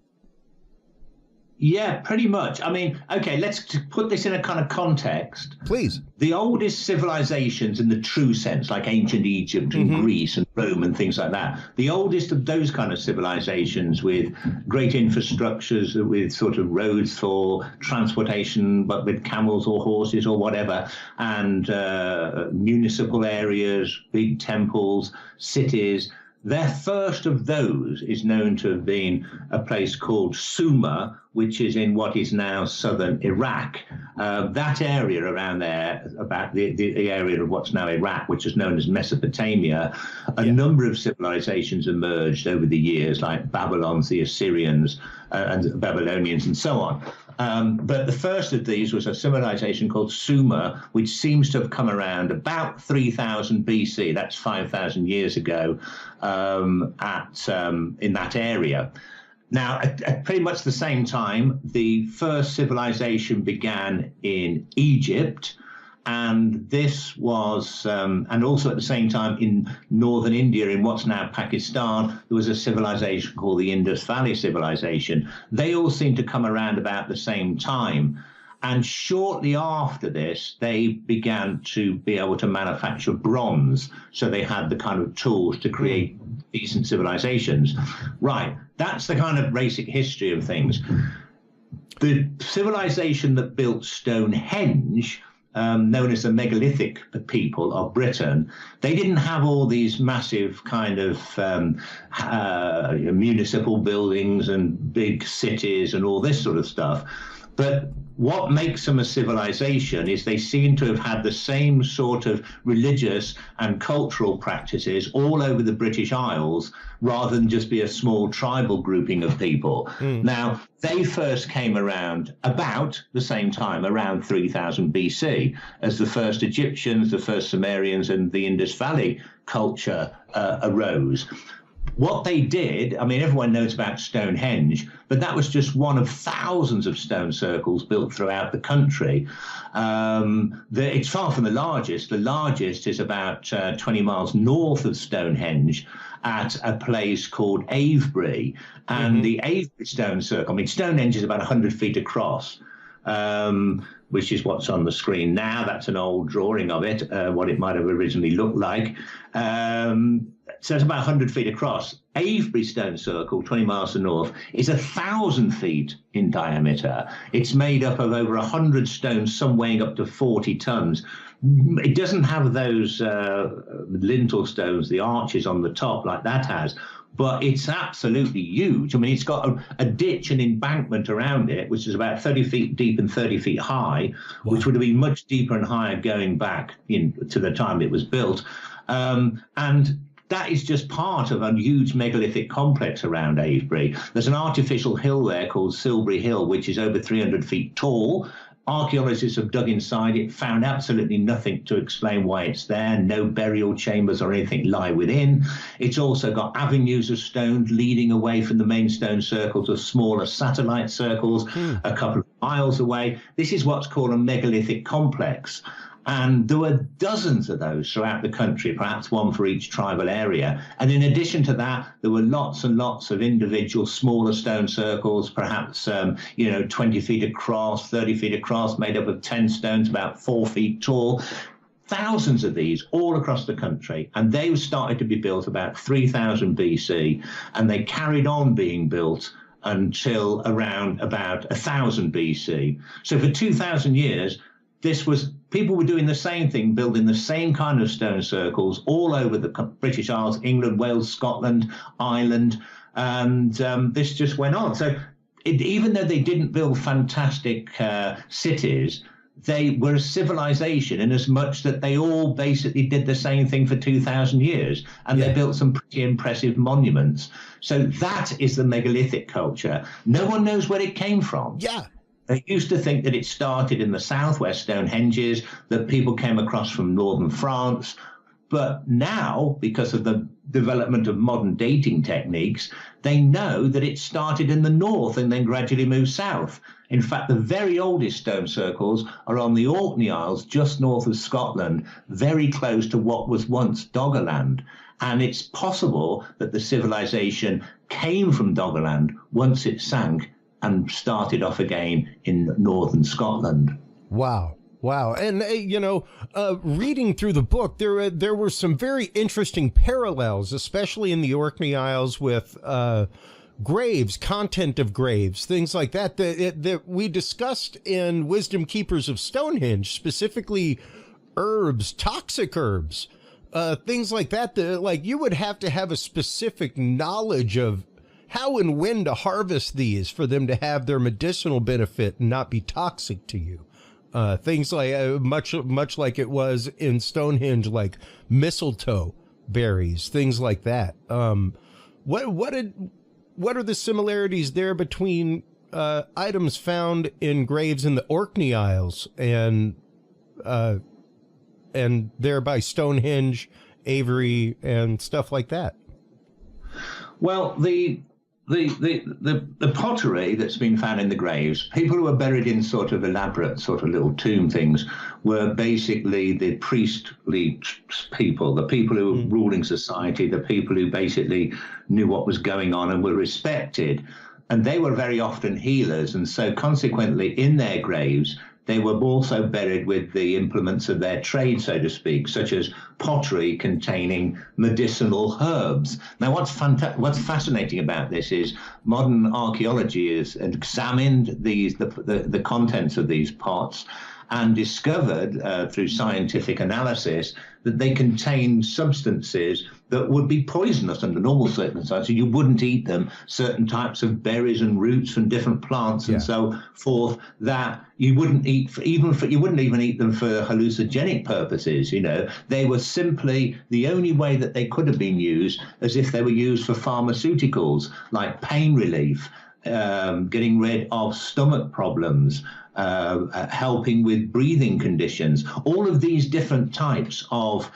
Yeah, pretty much. Okay, let's put this in a kind of context. Please. The oldest civilizations in the true sense, like ancient Egypt and Greece and Rome and things like that, the oldest of those kind of civilizations with great infrastructures, with sort of roads for transportation, but with camels or horses or whatever, and municipal areas, big temples, cities. Their first of those is known to have been a place called Sumer, which is in what is now southern Iraq. That area around there, about the area of what's now Iraq, which is known as Mesopotamia, a number of civilizations emerged over the years, like Babylons, the Assyrians, and Babylonians, and so on. But the first of these was a civilization called Sumer, which seems to have come around about 3000 BC. That's 5,000 years ago, in that area. Now, at pretty much the same time, the first civilization began in Egypt, And this was, and also at the same time in northern India, in what's now Pakistan, there was a civilization called the Indus Valley Civilization. They all seem to come around about the same time. And shortly after this, they began to be able to manufacture bronze. So they had the kind of tools to create decent civilizations. Right. That's the kind of basic history of things. The civilization that built Stonehenge, known as the megalithic people of Britain, they didn't have all these massive kind of municipal buildings and big cities and all this sort of stuff. But what makes them a civilization is they seem to have had the same sort of religious and cultural practices all over the British Isles, rather than just be a small tribal grouping of people. Now, they first came around about the same time, around 3000 BC, as the first Egyptians, the first Sumerians, and the Indus Valley culture arose. What they did, I mean, everyone knows about Stonehenge, but that was just one of thousands of stone circles built throughout the country. It's far from the largest. The largest is about 20 miles north of Stonehenge at a place called Avebury. And the Avebury stone circle, I mean, Stonehenge is about 100 feet across, which is what's on the screen now. That's an old drawing of it, what it might have originally looked like. So it's about 100 feet across. Avebury Stone Circle, 20 miles to the north, is 1,000 feet in diameter. It's made up of over 100 stones, some weighing up to 40 tons. It doesn't have those lintel stones, the arches on the top like that has, but it's absolutely huge. I mean, it's got a ditch and embankment around it, which is about 30 feet deep and 30 feet high, which would have been much deeper and higher going back to the time it was built. And that is just part of a huge megalithic complex around Avebury. There's an artificial hill there called Silbury Hill, which is over 300 feet tall. Archaeologists have dug inside it, found absolutely nothing to explain why it's there. No burial chambers or anything lie within. It's also got avenues of stone leading away from the main stone circle to smaller satellite circles a couple of miles away. This is what's called a megalithic complex. And there were dozens of those throughout the country, perhaps one for each tribal area. And in addition to that, there were lots and lots of individual smaller stone circles, perhaps, 20 feet across, 30 feet across, made up of 10 stones, about 4 feet tall. Thousands of these all across the country. And they started to be built about 3000 BC. And they carried on being built until around about 1000 BC. So for 2000 years, people were doing the same thing, building the same kind of stone circles all over the British Isles, England, Wales, Scotland, Ireland, and this just went on. So even though they didn't build fantastic cities, they were a civilization in as much that they all basically did the same thing for 2000 years, and they built some pretty impressive monuments. So that is the megalithic culture. No one knows where it came from. Yeah. They used to think that it started in the southwest Stonehenges, that people came across from northern France. But now, because of the development of modern dating techniques, they know that it started in the north and then gradually moved south. In fact, the very oldest stone circles are on the Orkney Isles, just north of Scotland, very close to what was once Doggerland. And it's possible that the civilization came from Doggerland once it sank and started off again in northern Scotland. Wow. And, reading through the book, there were some very interesting parallels, especially in the Orkney Isles with graves, content of graves, things like that, that we discussed in Wisdom Keepers of Stonehenge, specifically herbs, toxic herbs, things like that. Like you would have to have a specific knowledge of how and when to harvest these for them to have their medicinal benefit and not be toxic to you. Things like much like it was in Stonehenge, like mistletoe berries, things like that. What are the similarities there between items found in graves in the Orkney Isles and thereby Stonehenge, Avebury, and stuff like that? Well, the pottery that's been found in the graves, people who are buried in sort of elaborate sort of little tomb things, were basically the priestly people, the people who were ruling society, the people who basically knew what was going on and were respected. And they were very often healers. And so consequently, in their graves, they were also buried with the implements of their trade, so to speak, such as pottery containing medicinal herbs. Now, what's fascinating about this is modern archaeology has examined the contents of these pots and discovered through scientific analysis that they contain substances that would be poisonous under normal circumstances. You wouldn't eat them, certain types of berries and roots from different plants and so forth, that you wouldn't eat you wouldn't even eat them for hallucinogenic purposes. You know, they were simply the only way that they could have been used as if they were used for pharmaceuticals, like pain relief, getting rid of stomach problems, helping with breathing conditions. All of these different types of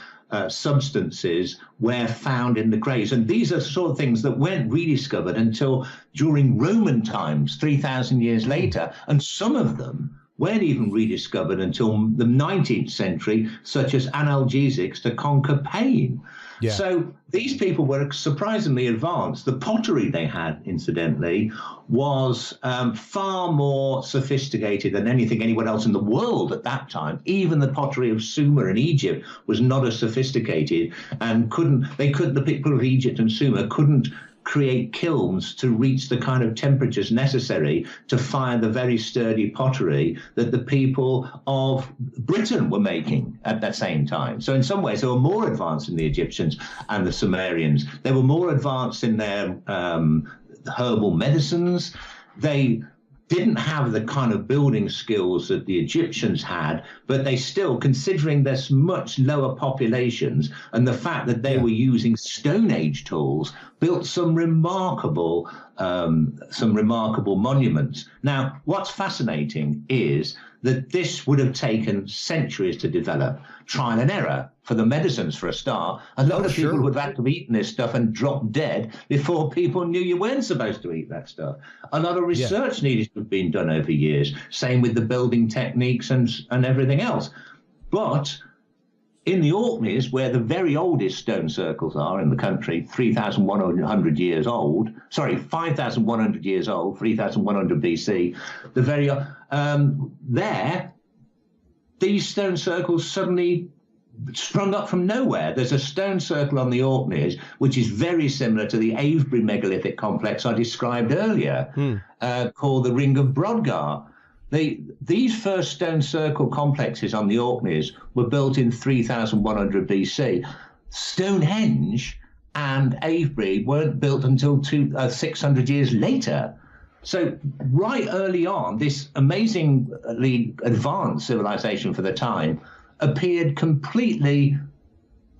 substances were found in the graves. And these are sort of things that weren't rediscovered until during Roman times, 3,000 years later. And some of them weren't even rediscovered until the 19th century, such as analgesics to conquer pain. Yeah. So these people were surprisingly advanced. The pottery they had, incidentally, was far more sophisticated than anyone else in the world at that time. Even the pottery of Sumer in Egypt was not as sophisticated, and the people of Egypt and Sumer couldn't create kilns to reach the kind of temperatures necessary to fire the very sturdy pottery that the people of Britain were making at that same time. So in some ways, they were more advanced than the Egyptians and the Sumerians. They were more advanced in their herbal medicines. They didn't have the kind of building skills that the Egyptians had, but they still, considering there's much lower populations and the fact that they were using Stone Age tools, built some remarkable monuments. Now, what's fascinating is that this would have taken centuries to develop. Trial and error for the medicines, for a start. A lot of people would have had to have eaten this stuff and dropped dead before people knew you weren't supposed to eat that stuff. A lot of research needed to have been done over years. Same with the building techniques and everything else. But in the Orkneys, where the very oldest stone circles are in the country, 3,100 years old, 5,100 years old, 3,100 BC, these stone circles suddenly sprung up from nowhere. There's a stone circle on the Orkneys, which is very similar to the Avebury megalithic complex I described earlier, called the Ring of Brodgar. These first stone circle complexes on the Orkneys were built in 3,100 BC. Stonehenge and Avebury weren't built until 600 years later. So right early on, this amazingly advanced civilization for the time appeared completely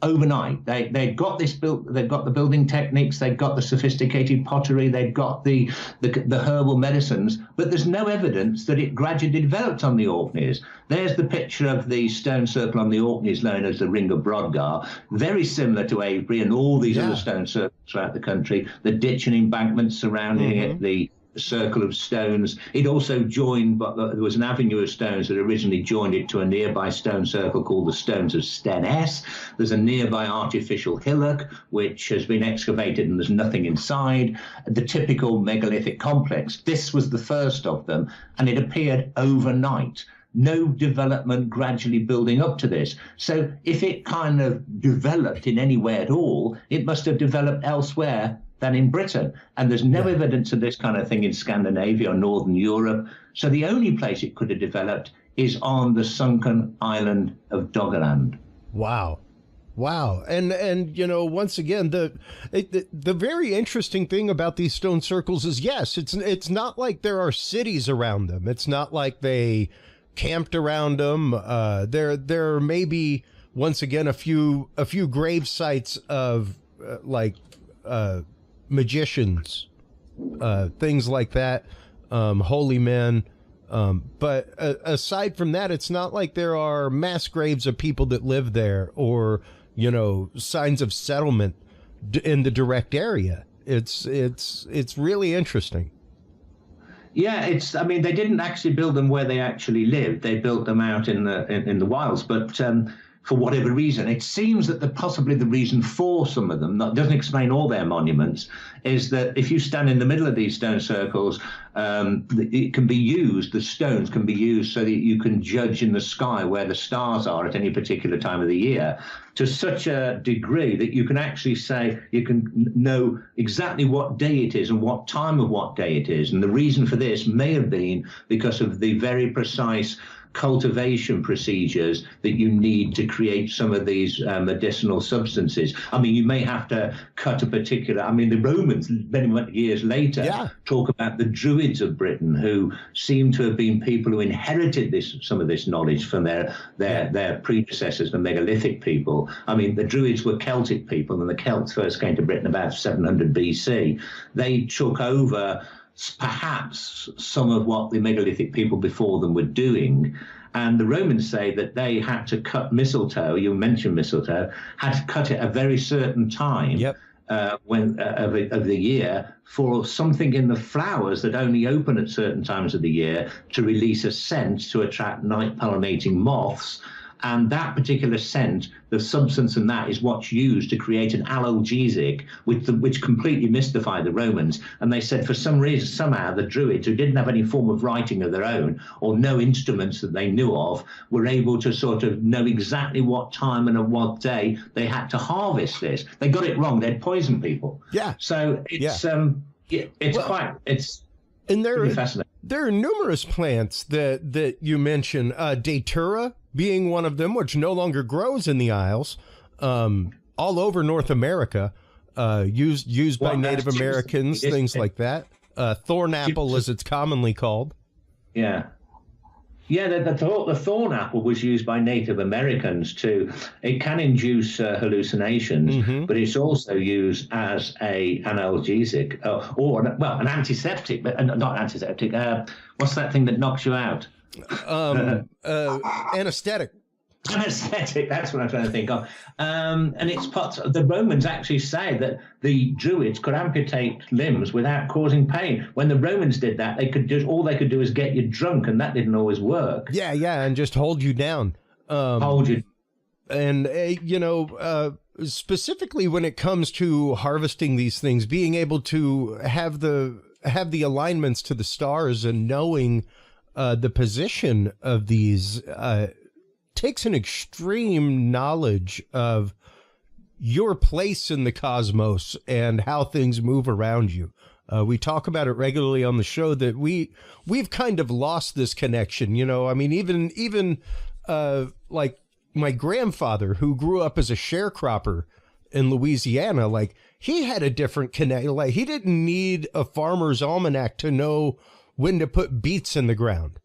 overnight. They'd got this built. They've got the building techniques. They've got the sophisticated pottery. They've got the herbal medicines. But there's no evidence that it gradually developed on the Orkneys. There's the picture of the stone circle on the Orkneys, known as the Ring of Brodgar, very similar to Avebury and all these other stone circles throughout the country. The ditch and embankments surrounding it, the circle of stones. It also joined, but there was an avenue of stones that originally joined it to a nearby stone circle called the Stones of Stennes. There's a nearby artificial hillock which has been excavated and there's nothing inside. The typical megalithic complex. This was the first of them, and it appeared overnight. No development gradually building up to this. So if it kind of developed in any way at all, it must have developed elsewhere than in Britain. And there's no evidence of this kind of thing in Scandinavia or Northern Europe. So the only place it could have developed is on the sunken island of Doggerland. Wow. And you know, once again, the very interesting thing about these stone circles is, yes, it's not like there are cities around them. It's not like they camped around them. There may be, once again, a few grave sites of magicians, things like that, holy men. But aside from that, it's not like there are mass graves of people that live there or, you know, signs of settlement in the direct area. It's really interesting. Yeah, I mean, they didn't actually build them where they actually lived. They built them out in the wilds. But for whatever reason, it seems that possibly the reason for some of them, that doesn't explain all their monuments, is that if you stand in the middle of these stone circles, it can be used, the stones can be used so that you can judge in the sky where the stars are at any particular time of the year, to such a degree that you can actually say, you can know exactly what day it is and what time of what day it is. And the reason for this may have been because of the very precise cultivation procedures that you need to create some of these medicinal substances. I mean, you may have to cut a particular, I mean, the Romans, many years later, talk about the Druids of Britain, who seem to have been people who inherited some of this knowledge from their predecessors, the megalithic people. I mean, the Druids were Celtic people, and the Celts first came to Britain about 700 BC. They took over perhaps some of what the megalithic people before them were doing. And the Romans say that they had to cut mistletoe, you mentioned mistletoe, had to cut it at a very certain time of the year for something in the flowers that only open at certain times of the year to release a scent to attract night pollinating moths. And that particular scent, the substance in that is what's used to create an analgesic, which completely mystified the Romans. And they said for some reason, somehow, the Druids, who didn't have any form of writing of their own or no instruments that they knew of, were able to sort of know exactly what time and on what day they had to harvest this. They got it wrong. They'd poisoned people. Yeah. So it's and really fascinating. There are numerous plants that you mention, Datura being one of them, which no longer grows in the Isles, all over North America, used by Native Americans, things like that. Thorn apple, as it's commonly called. Yeah. Yeah, the thorn apple was used by Native Americans too. It can induce hallucinations, but it's also used as an analgesic or an antiseptic, but not antiseptic. What's that thing that knocks you out? Anesthetic. Anesthetic, that's what I'm trying to think of. And the Romans actually say that the Druids could amputate limbs without causing pain. When the Romans did that, all they could do is get you drunk, and that didn't always work. Yeah, and just hold you down. And specifically when it comes to harvesting these things, being able to have the alignments to the stars and knowing the position of these takes an extreme knowledge of your place in the cosmos and how things move around you. We talk about it regularly on the show that we've kind of lost this connection. I mean, even like my grandfather, who grew up as a sharecropper in Louisiana, like he had a different connection. Like he didn't need a farmer's almanac to know when to put beets in the ground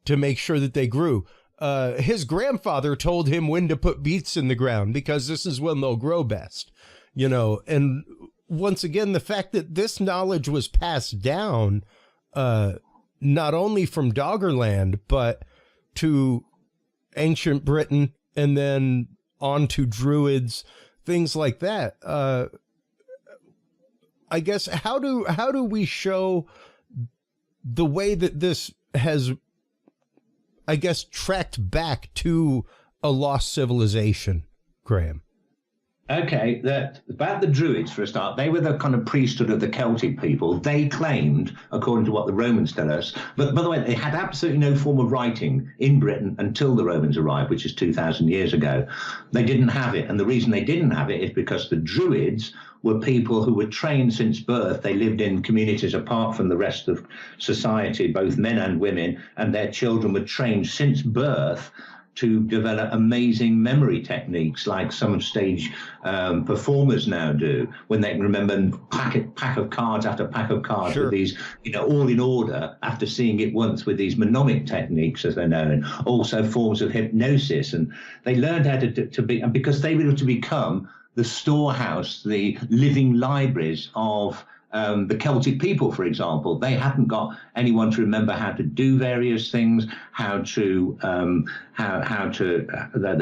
to make sure that they grew. His grandfather told him when to put beets in the ground because this is when they'll grow best, and once again, the fact that this knowledge was passed down, not only from Doggerland, but to ancient Britain and then on to Druids, things like that. I guess, how do we show the way that this has, I guess, tracked back to a lost civilization, Graham? Okay, about the Druids, for a start, they were the kind of priesthood of the Celtic people. They claimed, according to what the Romans tell us, but by the way, they had absolutely no form of writing in Britain until the Romans arrived, which is 2,000 years ago. They didn't have it, and the reason they didn't have it is because the Druids were people who were trained since birth. They lived in communities apart from the rest of society, both men and women, and their children were trained since birth to develop amazing memory techniques like some stage performers now do, when they can remember pack of cards after pack of cards. Sure. With these, all in order after seeing it once, with these mnemonic techniques, as they're known, also forms of hypnosis. And they learned how to be, and because they were to become the storehouse, the living libraries of The Celtic people, for example, they hadn't got anyone to remember how to do various things, their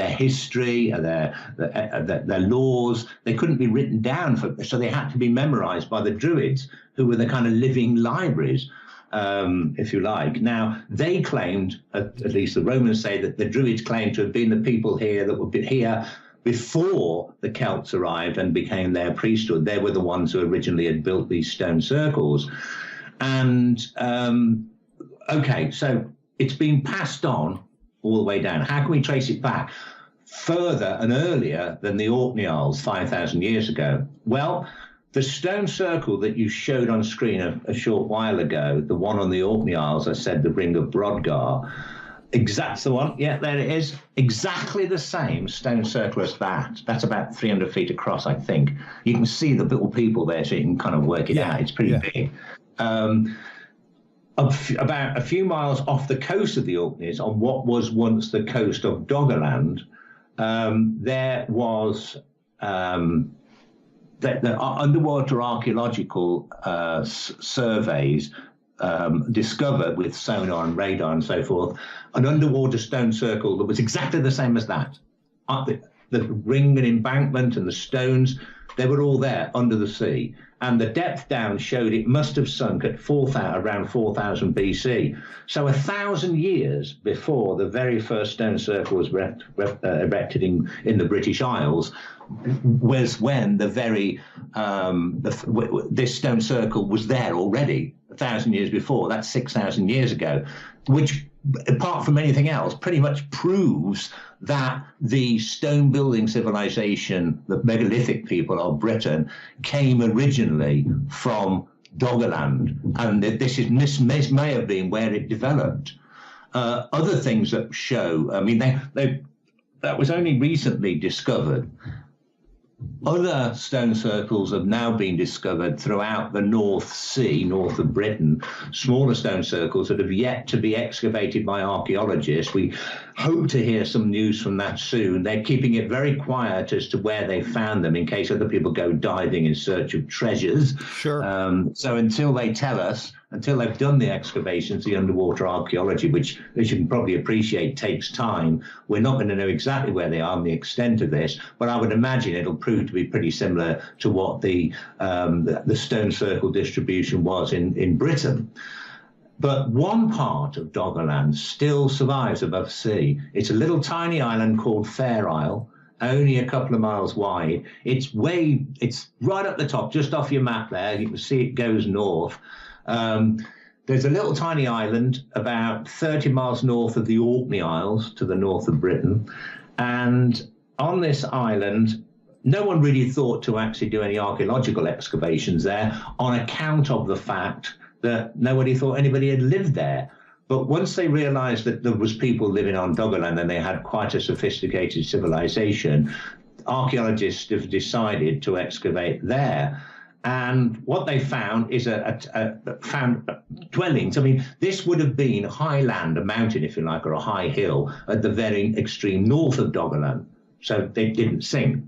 history, their laws. They couldn't be written down, so they had to be memorized by the Druids, who were the kind of living libraries, if you like. Now, they claimed, at least the Romans say, that the Druids claimed to have been the people here that would be here before the Celts arrived and became their priesthood. They were the ones who originally had built these stone circles. And, okay, so it's been passed on all the way down. How can we trace it back further and earlier than the Orkney Isles 5,000 years ago? Well, the stone circle that you showed on screen a short while ago, the one on the Orkney Isles, I said the Ring of Brodgar, that's the one. Yeah, there it is. Exactly the same stone circle as that. That's about 300 feet across, I think. You can see the little people there, so you can kind of work it out. It's pretty big. About a few miles off the coast of the Orkneys, on what was once the coast of Doggerland, there was the underwater archaeological surveys discovered with sonar and radar and so forth, an underwater stone circle that was exactly the same as that. The ring and embankment and the stones, they were all there under the sea. And the depth down showed it must have sunk at around 4000 BC. So 1,000 years before the very first stone circle was erected in the British Isles, was when this stone circle was there already 1,000 years before. That's 6,000 years ago, which, apart from anything else, pretty much proves that the stone building civilization, the megalithic people of Britain, came originally from Doggerland, and this may have been where it developed. Other things that show, I mean, that was only recently discovered. Other stone circles have now been discovered throughout the North Sea, north of Britain, smaller stone circles that have yet to be excavated by archaeologists. We hope to hear some news from that soon. They're keeping it very quiet as to where they found them in case other people go diving in search of treasures. Sure. So until they tell us, until they've done the excavations, the underwater archaeology, which, as you can probably appreciate, takes time, we're not going to know exactly where they are and the extent of this, but I would imagine it'll prove to be pretty similar to what the stone circle distribution was in Britain. But one part of Doggerland still survives above sea. It's a little tiny island called Fair Isle, only a couple of miles wide. It's right up the top, just off your map there. You can see it goes north. There's a little tiny island about 30 miles north of the Orkney Isles, to the north of Britain. And on this island, no one really thought to actually do any archaeological excavations there on account of the fact that nobody thought anybody had lived there. But once they realized that there was people living on Doggerland and they had quite a sophisticated civilization, archaeologists have decided to excavate there. And what they found is found dwellings. I mean, this would have been high land, a mountain, if you like, or a high hill at the very extreme north of Doggerland. So they didn't sink.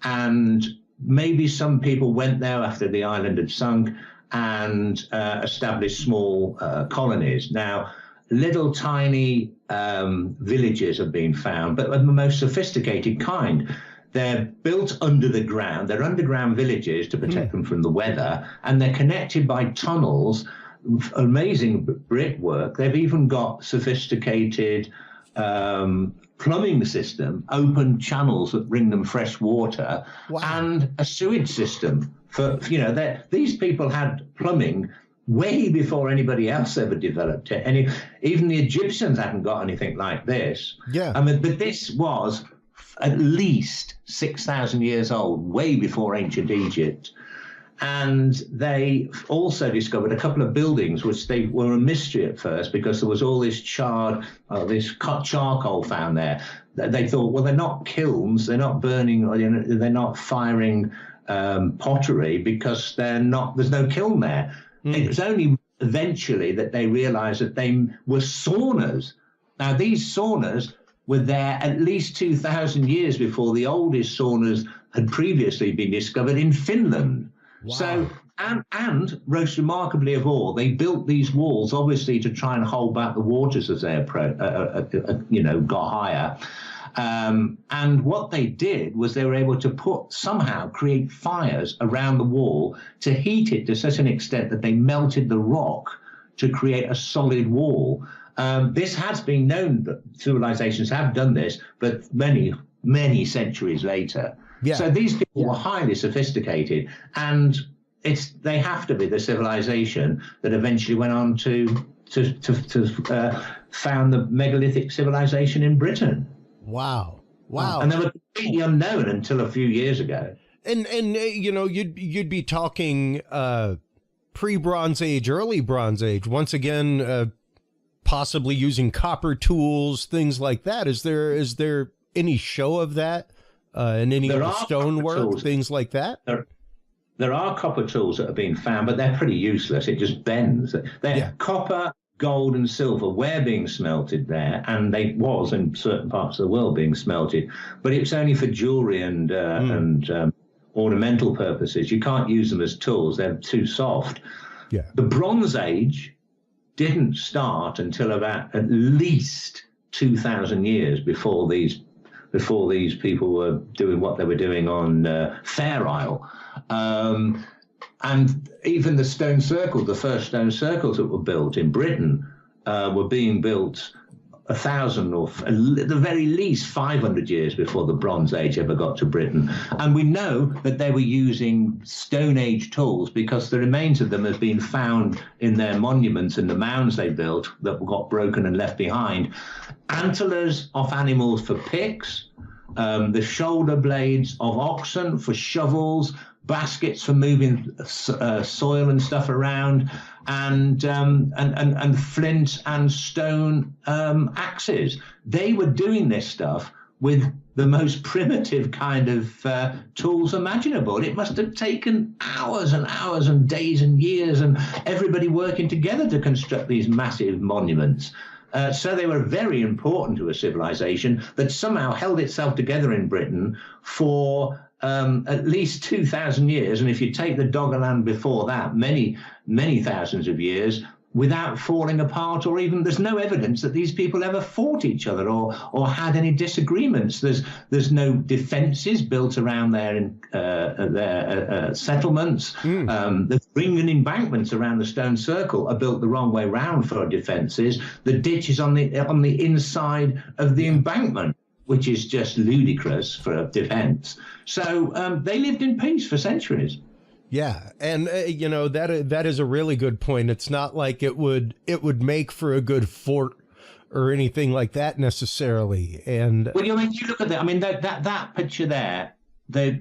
And maybe some people went there after the island had sunk and established small colonies. Now, little tiny villages have been found, but of the most sophisticated kind. They're built under the ground. They're underground villages to protect them from the weather, and they're connected by tunnels, amazing brickwork. They've even got sophisticated plumbing system, open channels that bring them fresh water, and a sewage system. These people had plumbing way before anybody else ever developed it. And even the Egyptians hadn't got anything like this. Yeah. I mean, but this was at least 6,000 years old, way before ancient Egypt. And they also discovered a couple of buildings which they were a mystery at first because there was all this this charcoal found there. They thought, well, they're not kilns, they're not burning, they're not firing pottery because there's no kiln there. It was only eventually that they realized that they were saunas. Now, these saunas were there at least 2,000 years before the oldest saunas had previously been discovered in Finland. Wow. So And most remarkably of all, they built these walls obviously to try and hold back the waters as they got higher. And what they did was they were able to somehow create fires around the wall to heat it to such an extent that they melted the rock to create a solid wall. This has been known that civilizations have done this, but many, many centuries later. Yeah. So these people were highly sophisticated, and they have to be the civilization that eventually went on to found the megalithic civilization in Britain. Wow. And they were completely unknown until a few years ago. And you'd be talking pre-Bronze Age, early Bronze Age. Once again, possibly using copper tools, things like that. Is there any show of that in any of the stonework, things like that? There are copper tools that have been found, but they're pretty useless. It just bends. They're copper, gold and silver were being smelted there, and they was in certain parts of the world being smelted, but it's only for jewelry and ornamental purposes. You can't use them as tools. They're too soft. Yeah. The Bronze Age didn't start until about at least 2,000 years before these people were doing what they were doing on Fair Isle. And even the stone circles, the first stone circles that were built in Britain were being built 1,000 or at the very least 500 years before the Bronze Age ever got to Britain. And we know that they were using Stone Age tools because the remains of them have been found in their monuments and the mounds they built that got broken and left behind. Antlers of animals for picks, the shoulder blades of oxen for shovels, baskets for moving soil and stuff around, and flint and stone axes. They were doing this stuff with the most primitive kind of tools imaginable. It must have taken hours and hours and days and years and everybody working together to construct these massive monuments. So they were very important to a civilization that somehow held itself together in Britain for at least 2,000 years. And if you take the Doggerland before that, many, many thousands of years without falling apart, or even there's no evidence that these people ever fought each other or had any disagreements. There's no defenses built around their settlements. The ring and embankments around the stone circle are built the wrong way round for defenses. The ditch is on the inside of the embankment, which is just ludicrous for a defense. So they lived in peace for centuries. Yeah, and that is a really good point. It's not like it would make for a good fort or anything like that necessarily. And well, you look at that. I mean, that picture there, the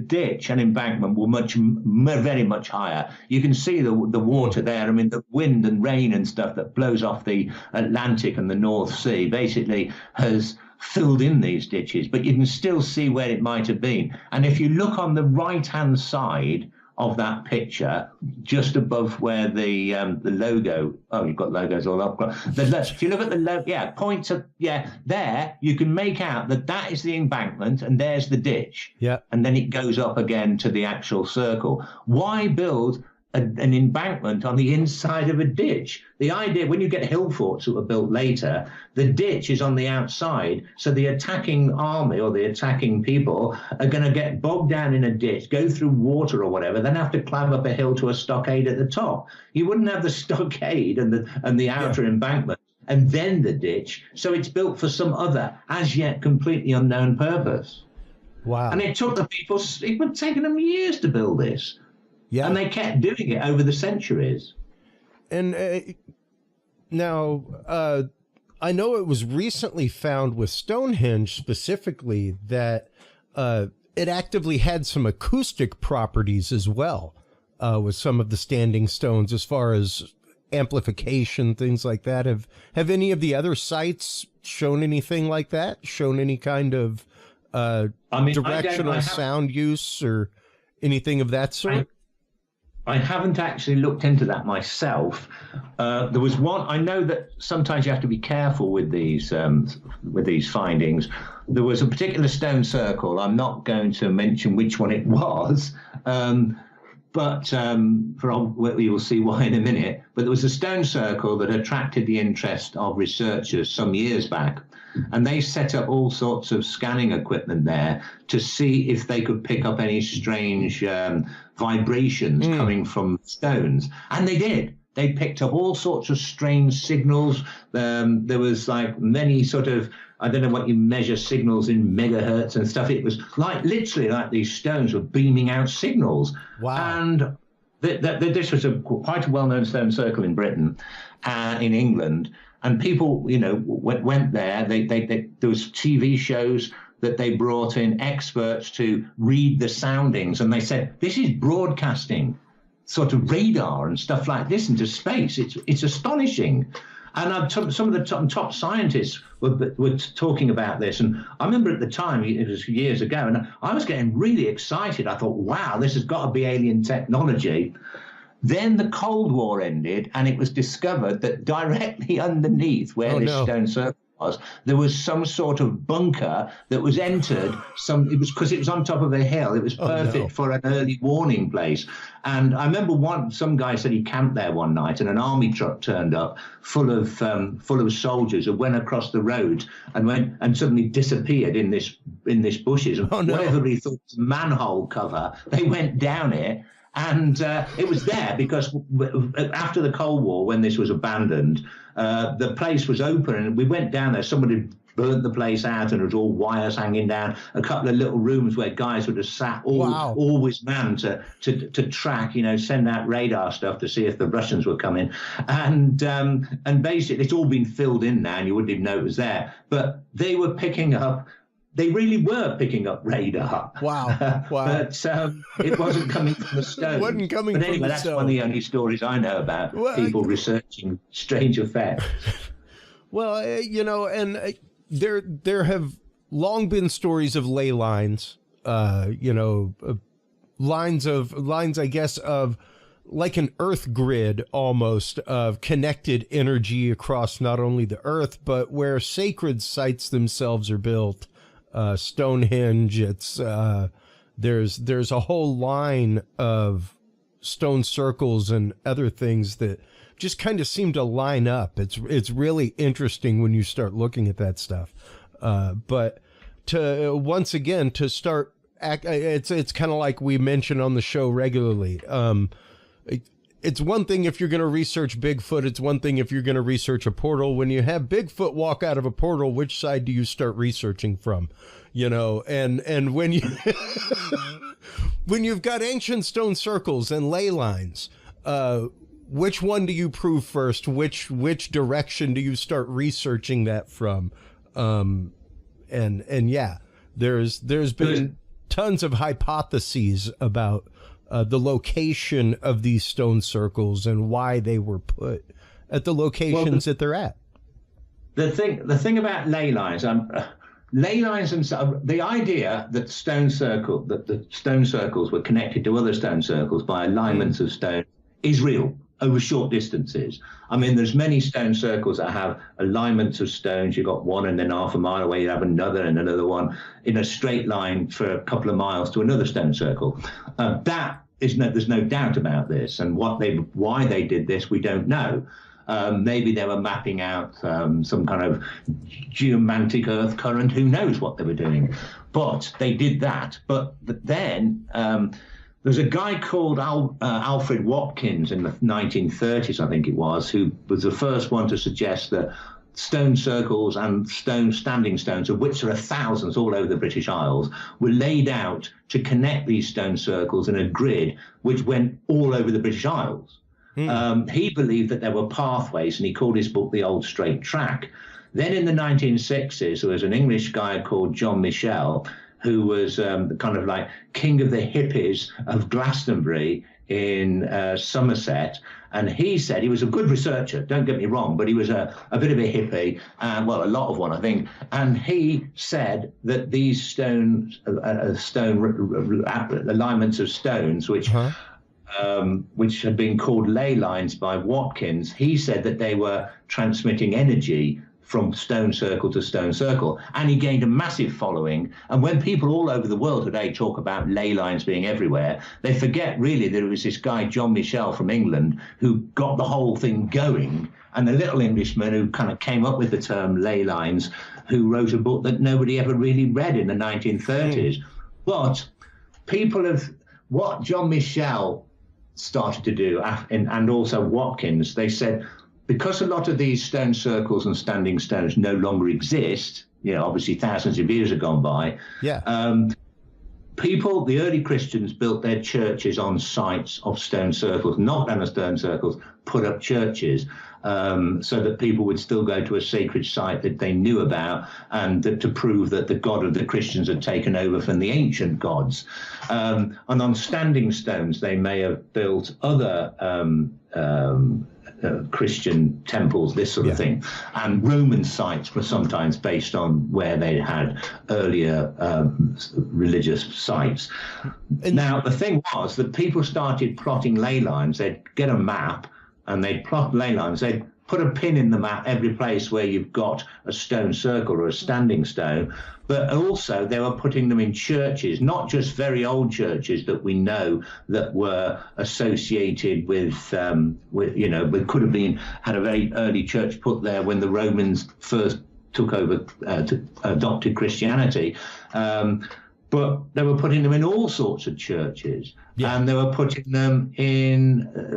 ditch and embankment were very much higher. You can see the water there. I mean, the wind and rain and stuff that blows off the Atlantic and the North Sea basically has filled in these ditches, but you can still see where it might have been. And if you look on the right-hand side of that picture, just above where the logo, you've got logos all up. If you look at the logo, there, you can make out that is the embankment and there's the ditch. Yeah. And then it goes up again to the actual circle. Why build an embankment on the inside of a ditch? The idea, when you get hill forts that were built later, the ditch is on the outside, so the attacking army or the attacking people are going to get bogged down in a ditch, go through water or whatever, then have to climb up a hill to a stockade at the top. You wouldn't have the stockade and the outer embankment and then the ditch, so it's built for some other, as yet completely unknown purpose. Wow. And it took the people, it would have taken them years to build this. Yeah. And they kept doing it over the centuries. And now, I know it was recently found with Stonehenge specifically that it actively had some acoustic properties as well with some of the standing stones as far as amplification, things like that. Have any of the other sites shown anything like that? Shown any kind of directional sound use or anything of that sort? I haven't actually looked into that myself. There was one. I know that sometimes you have to be careful with these findings. There was a particular stone circle. I'm not going to mention which one it was, But we will see why in a minute. But there was a stone circle that attracted the interest of researchers some years back. And they set up all sorts of scanning equipment there to see if they could pick up any strange vibrations coming from stones. And they did. They picked up all sorts of strange signals. There was like many sort of, I don't know what you measure signals in megahertz and stuff. It was like literally like these stones were beaming out signals. Wow. And this was quite a well-known stone circle in Britain, in England. And people, went there. There was TV shows that they brought in experts to read the soundings. And they said, this is broadcasting sort of radar and stuff like this into space. It's astonishing. And some of the top scientists were talking about this. And I remember at the time, it was years ago, and I was getting really excited. I thought, wow, this has got to be alien technology. Then the Cold War ended, and it was discovered that directly underneath where stone circle was, there was some sort of bunker that was entered. It was because it was on top of a hill. It was perfect for an early warning place. And I remember some guy said he camped there one night, and an army truck turned up full of soldiers who went across the road and suddenly disappeared in this bushes. And whatever he thought was a manhole cover, they went down it. And it was there because after the Cold War, when this was abandoned, the place was open, and we went down there. Somebody burnt the place out, and there was all wires hanging down. A couple of little rooms where guys would have sat, always manned to track, send out radar stuff to see if the Russians were coming. And basically, it's all been filled in now, and you wouldn't even know it was there. But they were picking up. They really were picking up radar. Wow. But it wasn't coming from the stone. It wasn't coming from the stone. But anyway, that's one of the only stories I know about people researching strange effects. Well, and there have long been stories of ley lines, lines, I guess, of like an Earth grid almost of connected energy across not only the Earth, but where sacred sites themselves are built. Stonehenge, there's a whole line of stone circles and other things that just kind of seem to line up. It's really interesting when you start looking at that stuff. But to start, it's kind of like we mention on the show regularly. It's one thing if you're going to research Bigfoot. It's one thing if you're going to research a portal. When you have Bigfoot walk out of a portal, which side do you start researching from? And when you when you've got ancient stone circles and ley lines, which one do you prove first? Which direction do you start researching that from? There's been tons of hypotheses about the location of these stone circles and why they were put at the locations that they're at. The thing about ley lines, ley lines themselves, the idea that the stone circles were connected to other stone circles by alignments of stone is real over short distances. I mean, there's many stone circles that have alignments of stones. You've got one, and then half a mile away you have another, and another one in a straight line for a couple of miles to another stone circle. There's no doubt about this, and why they did this, we don't know. Maybe they were mapping out some kind of geomantic earth current. Who knows what they were doing? But they did that. But then there's a guy called Alfred Watkins in the 1930s, I think it was, who was the first one to suggest that stone circles and standing stones, of which there are thousands all over the British Isles, were laid out to connect these stone circles in a grid which went all over the British Isles. He believed that there were pathways, and he called his book The Old Straight Track. Then in the 1960s, there was an English guy called John Michell, who was kind of like king of the hippies of Glastonbury in Somerset. And he said, he was a good researcher, don't get me wrong, but he was a bit of a hippie, a lot of one, I think. And he said that these alignments of stones, which had been called ley lines by Watkins, he said that they were transmitting energy from stone circle to stone circle, and he gained a massive following. And when people all over the world today talk about ley lines being everywhere, they forget really that it was this guy, John Michel from England, who got the whole thing going, and the little Englishman who kind of came up with the term ley lines, who wrote a book that nobody ever really read in the 1930s. But what John Michel started to do, and also Watkins, they said, because a lot of these stone circles and standing stones no longer exist, obviously thousands of years have gone by. Yeah. The early Christians built their churches on sites of stone circles, knocked down the stone circles, put up churches, so that people would still go to a sacred site that they knew about, and to prove that the God of the Christians had taken over from the ancient gods. And on standing stones, they may have built other Christian temples, this sort of thing. And Roman sites were sometimes based on where they had earlier religious sites. Now, the thing was that people started plotting ley lines. They'd get a map and they'd plot ley lines. They'd put a pin in the map every place where you've got a stone circle or a standing stone, but also they were putting them in churches, not just very old churches that we know that were associated with could have been, had a very early church put there when the Romans first took over, adopted Christianity. But they were putting them in all sorts of churches. Yeah. And they were putting them in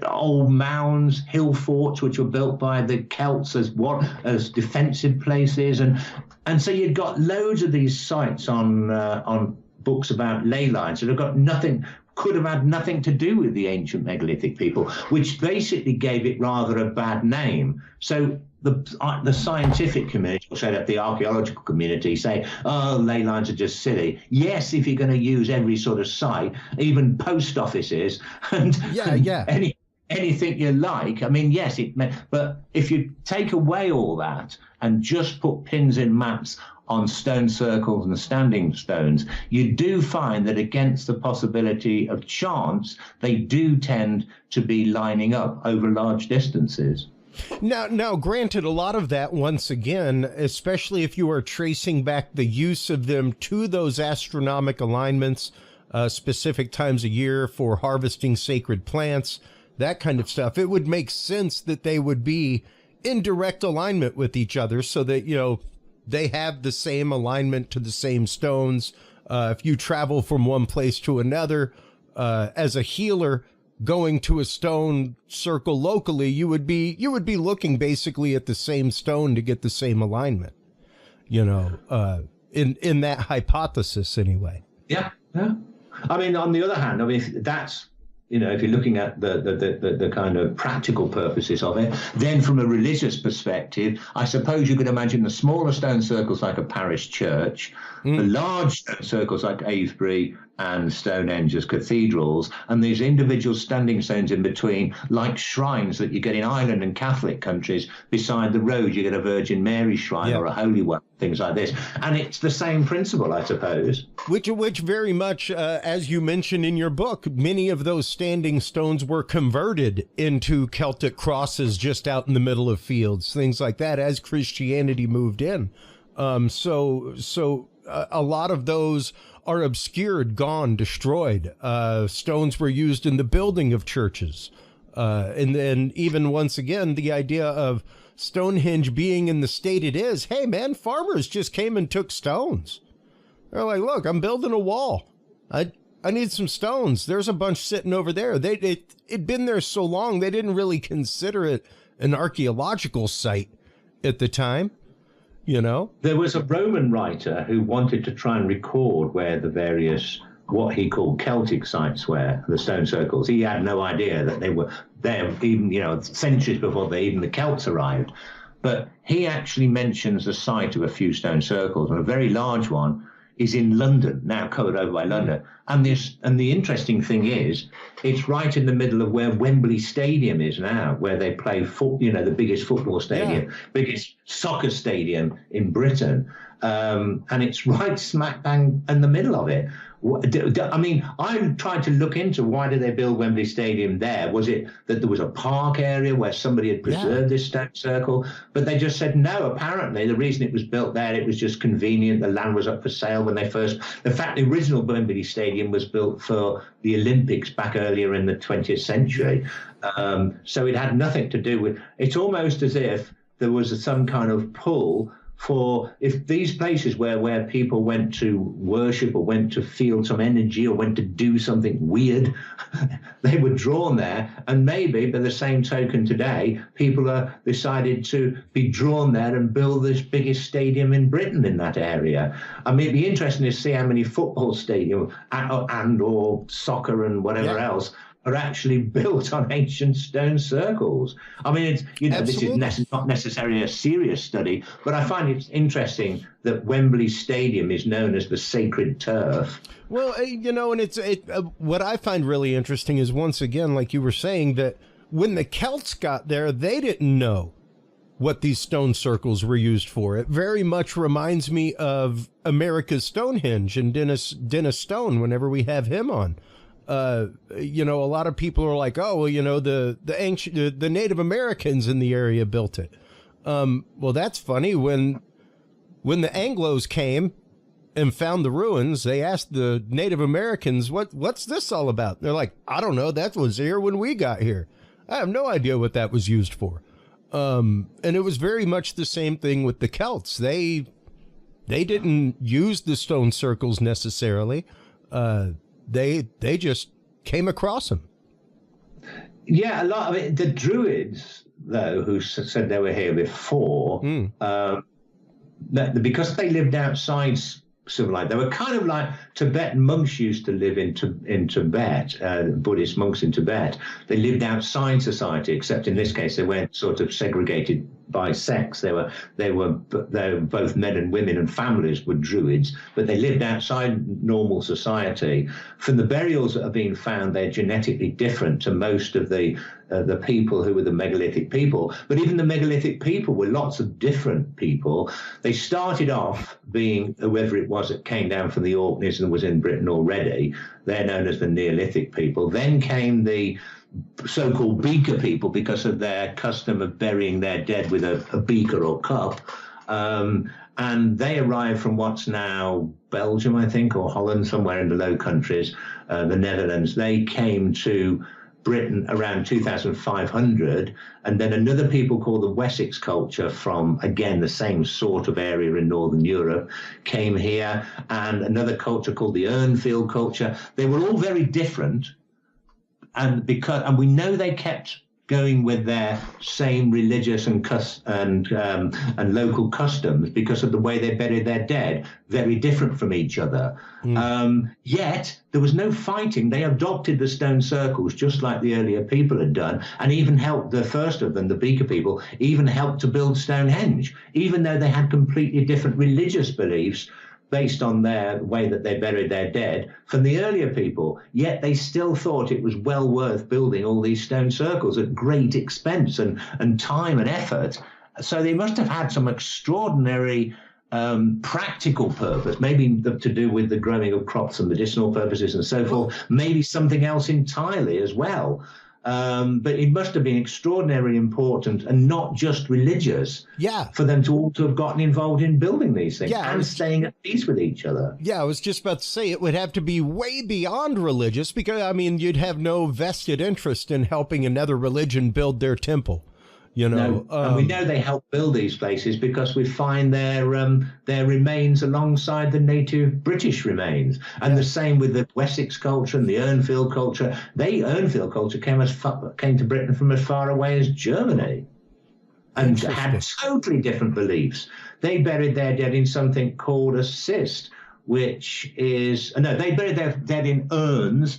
old mounds, hill forts, which were built by the Celts as defensive places. And so you've got loads of these sites on books about ley lines that have got nothing, could have had nothing to do with the ancient megalithic people, which basically gave it rather a bad name. So the scientific community, or say that the archaeological community, say, oh, ley lines are just silly. Yes, if you're going to use every sort of site, even post offices and anything you like. I mean, yes, but if you take away all that and just put pins in maps on stone circles and standing stones, you do find that against the possibility of chance, they do tend to be lining up over large distances. Now, granted, a lot of that, once again, especially if you are tracing back the use of them to those astronomic alignments, specific times a year for harvesting sacred plants, that kind of stuff, it would make sense that they would be in direct alignment with each other so that, they have the same alignment to the same stones. If you travel from one place to another, as a healer, going to a stone circle locally, you would be looking basically at the same stone to get the same alignment, in that hypothesis anyway. Yeah. I mean, on the other hand, that's, if you're looking at the kind of practical purposes of it, then from a religious perspective, I suppose you could imagine the smaller stone circles like a parish church, the large stone circles like Avebury and Stonehenge as cathedrals, and these individual standing stones in between, like shrines that you get in Ireland and Catholic countries. Beside the road, you get a Virgin Mary shrine or a Holy One, things like this. And it's the same principle, I suppose. Which very much, as you mentioned in your book, many of those standing stones were converted into Celtic crosses just out in the middle of fields, things like that, as Christianity moved in. So a lot of those are obscured, gone, destroyed. Stones were used in the building of churches. And then even once again, the idea of Stonehenge being in the state it is, hey man, farmers just came and took stones. They're like, look, I'm building a wall. I need some stones. There's a bunch sitting over there. It'd been there so long, they didn't really consider it an archaeological site at the time. There was a Roman writer who wanted to try and record where the various, what he called Celtic sites were, the stone circles. He had no idea that they were there even, centuries before even the Celts arrived. But he actually mentions the site of a few stone circles, and a very large one is in London, now covered over by London. And the interesting thing is, it's right in the middle of where Wembley Stadium is now, where they play the biggest football stadium, biggest soccer stadium in Britain. And it's right smack bang in the middle of it. I mean, I tried to look into why did they build Wembley Stadium there? Was it that there was a park area where somebody had preserved this stone circle? But they just said no. Apparently, the reason it was built there, it was just convenient. The land was up for sale when they first. In fact, the original Wembley Stadium was built for the Olympics back earlier in the 20th century. So it had nothing to do with. It's almost as if there was some kind of pull for if these places where people went to worship or went to feel some energy or went to do something weird, they were drawn there. And maybe by the same token today, people are decided to be drawn there and build this biggest stadium in Britain in that area. I mean, it'd be interesting to see how many football stadiums and or soccer and whatever else are actually built on ancient stone circles. I mean, it's, Absolutely. This is not necessarily a serious study, but I find it interesting that Wembley Stadium is known as the sacred turf. Well, and what I find really interesting is, once again, like you were saying, that when the Celts got there, they didn't know what these stone circles were used for. It very much reminds me of America's Stonehenge and Dennis Stone whenever we have him on. A lot of people are like, oh, well, the Native Americans in the area built it. Well, that's funny. When the Anglos came and found the ruins, they asked the Native Americans, what's this all about? They're like, I don't know. That was here when we got here. I have no idea what that was used for. And it was very much the same thing with the Celts. They didn't use the stone circles necessarily. They just came across them. Yeah, a lot of it. The Druids, though, who said they were here before, because they lived outside civilized, they were kind of like Tibetan monks used to live in Tibet, Buddhist monks in Tibet. They lived outside society, except in this case they weren't sort of segregated by sex. They were both men and women, and families were Druids, but they lived outside normal society. From the burials that have been found, they're genetically different to most of the people who were the megalithic people. But even the megalithic people were lots of different people. They started off being whoever it was that came down from the Orkneys and was in Britain already. They're known as the Neolithic people. Then came the so-called beaker people because of their custom of burying their dead with a beaker or cup. And they arrived from what's now Belgium, I think, or Holland, somewhere in the Low Countries, the Netherlands. They came to Britain around 2500, and then another people called the Wessex culture from, again, the same sort of area in Northern Europe came here, and another culture called the Urnfield culture. They were all very different, and we know they kept going with their same religious and local customs because of the way they buried their dead, very different from each other. Yet there was no fighting. They adopted the stone circles just like the earlier people had done, and even helped the first of them, the beaker people, even helped to build Stonehenge, even though they had completely different religious beliefs based on their way that they buried their dead from the earlier people. Yet they still thought it was well worth building all these stone circles at great expense and time and effort. So they must have had some extraordinary practical purpose, maybe to do with the growing of crops and medicinal purposes and so forth, maybe something else entirely as well. But it must have been extraordinarily important and not just religious for them to all to have gotten involved in building these things and staying at peace with each other. Yeah, I was just about to say it would have to be way beyond religious because, I mean, you'd have no vested interest in helping another religion build their temple. No, and we know they helped build these places because we find their remains alongside the native British remains, and the same with the Wessex culture and the Urnfield culture. Urnfield culture came to Britain from as far away as Germany, and had totally different beliefs. They buried their dead in something called a cist, which is they buried their dead in urns.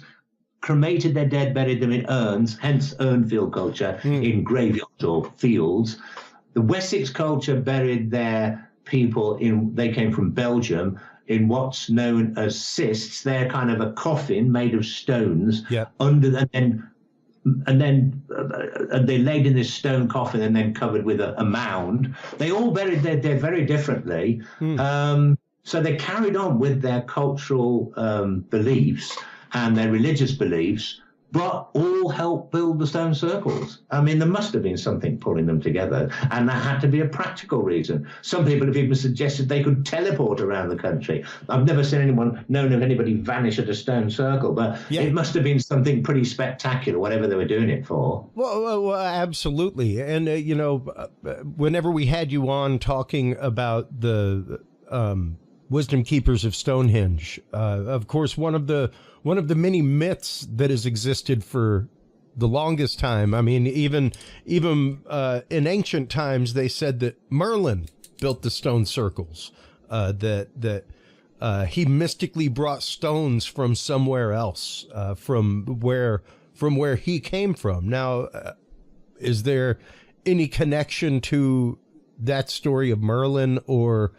Cremated their dead, buried them in urns, hence Urnfield culture, in graveyards or fields. The Wessex culture buried their people they came from Belgium, in what's known as cists. They're kind of a coffin made of stones, and then they laid in this stone coffin and then covered with a mound. They all buried their dead very differently. So they carried on with their cultural beliefs and their religious beliefs, but all helped build the stone circles. I mean, there must have been something pulling them together, and there had to be a practical reason. Some people have even suggested they could teleport around the country. I've never known of anybody vanish at a stone circle, but it must have been something pretty spectacular, whatever they were doing it for. Well, absolutely. And, whenever we had you on talking about the wisdom keepers of Stonehenge, of course, one of the many myths that has existed for the longest time. I mean, even in ancient times, they said that Merlin built the stone circles, that he mystically brought stones from somewhere else, from where he came from. Now, is there any connection to that story of Merlin or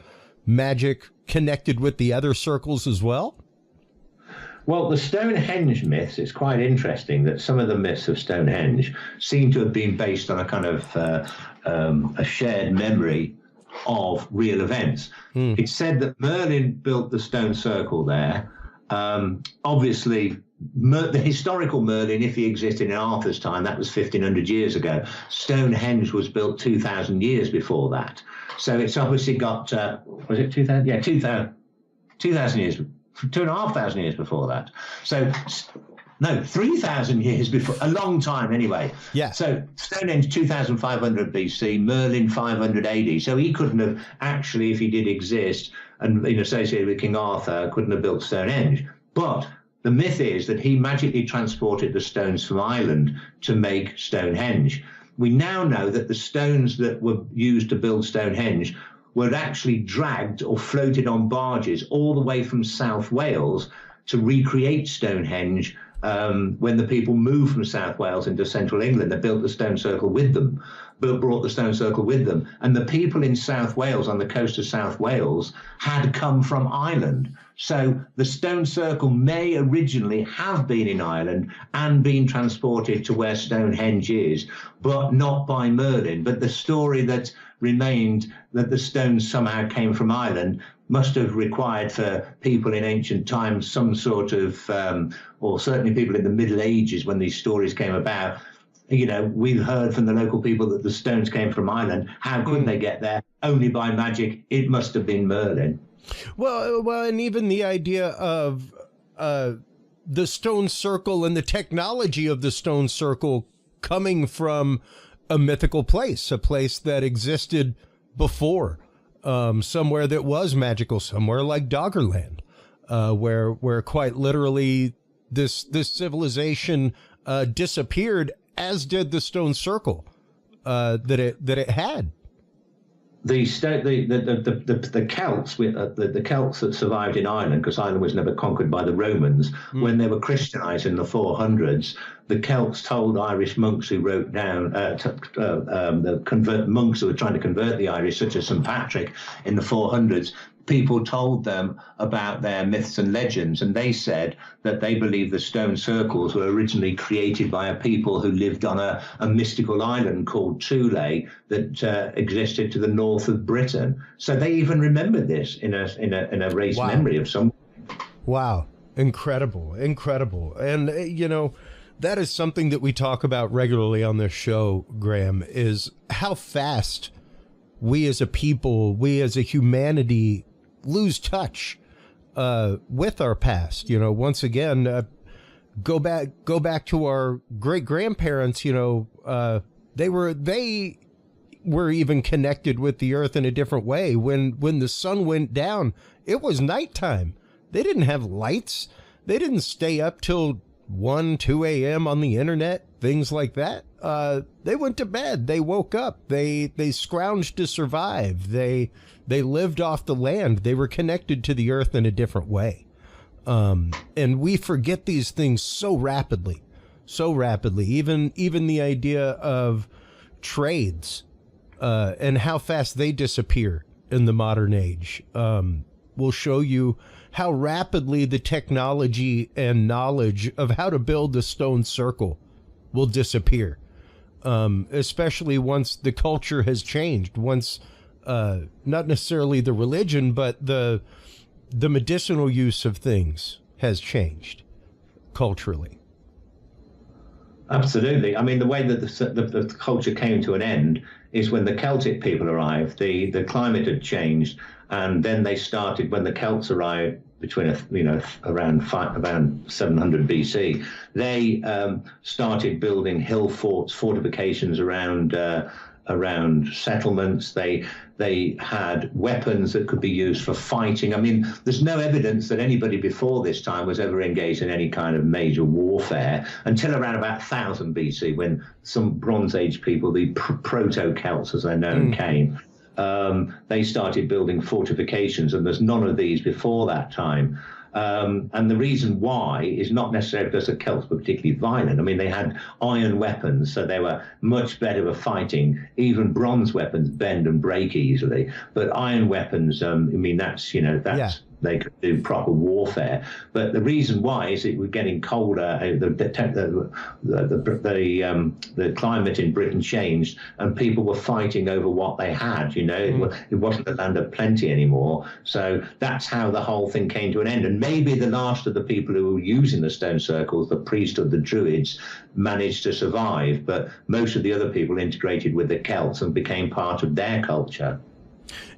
magic connected with the other circles as well? Well, the Stonehenge myths, it's quite interesting that some of the myths of Stonehenge seem to have been based on a kind of a shared memory of real events. It's said that Merlin built the stone circle there. Obviously, the historical Merlin, if he existed in Arthur's time, that was 1,500 years ago. Stonehenge was built 2,000 years before that. So it's obviously got, was it 2,000? Yeah, 2,000 years, 2,500 years before that. So, no, 3,000 years before, a long time anyway. Yeah. So Stonehenge 2,500 BC, Merlin 500 AD. So he couldn't have actually, if he did exist and been associated with King Arthur, couldn't have built Stonehenge. But the myth is that he magically transported the stones from Ireland to make Stonehenge. We now know that the stones that were used to build Stonehenge were actually dragged or floated on barges all the way from South Wales to recreate Stonehenge. When the people moved from South Wales into central England, they built the stone circle with them, brought the stone circle with them. And the people in South Wales, on the coast of South Wales, had come from Ireland. So the stone circle may originally have been in Ireland and been transported to where Stonehenge is, but not by Merlin. But the story that remained that the stones somehow came from Ireland must have required for people in ancient times some sort of, or certainly people in the Middle Ages when these stories came about. You know, we've heard from the local people that the stones came from Ireland. How could they get there? Only by magic. It must have been Merlin. Well, and even the idea of the stone circle and the technology of the stone circle coming from a mythical place, a place that existed before, somewhere that was magical, somewhere like Doggerland, where quite literally this civilization disappeared, as did the stone circle that it had. The Celts, the Celts that survived in Ireland, because Ireland was never conquered by the Romans, when they were Christianized in the 400s, the Celts told Irish monks who wrote down, the monks who were trying to convert the Irish, such as St. Patrick in the 400s, people told them about their myths and legends, and they said that they believed the stone circles were originally created by a people who lived on a mystical island called Thule that existed to the north of Britain. So they even remembered this in a race memory of some. Wow, incredible. And that is something that we talk about regularly on this show, Graham, is how fast we as a people, we as a humanity lose touch with our past. Once again, go back to our great grandparents. They were even connected with the earth in a different way. When the sun went down, it was nighttime. They didn't have lights. They didn't stay up till 1, 2 a.m. on the internet, things like that. They went to bed. They woke up. They scrounged to survive. They lived off the land. They were connected to the earth in a different way. And we forget these things so rapidly. Even the idea of trades, and how fast they disappear in the modern age, will show you how rapidly the technology and knowledge of how to build the stone circle will disappear. Especially once the culture has changed, once not necessarily the religion, but the medicinal use of things has changed culturally. Absolutely. I mean, the way that the culture came to an end is when the Celtic people arrived. The climate had changed, and then they started when the Celts arrived between around 700 BC. They started building hill forts, fortifications around settlements. They had weapons that could be used for fighting. I mean, there's no evidence that anybody before this time was ever engaged in any kind of major warfare until around about 1000 BC, when some Bronze Age people, the proto-Celts as they're known, came. They started building fortifications, and there's none of these before that time. And the reason why is not necessarily because the Celts were particularly violent. I mean, they had iron weapons, so they were much better at fighting. Even bronze weapons bend and break easily. But iron weapons, they could do proper warfare. But the reason why is it was getting colder. The climate in Britain changed, and people were fighting over what they had. It wasn't a land of plenty anymore. So that's how the whole thing came to an end. And maybe the last of the people who were using the stone circles, the priesthood, the Druids, managed to survive. But most of the other people integrated with the Celts and became part of their culture.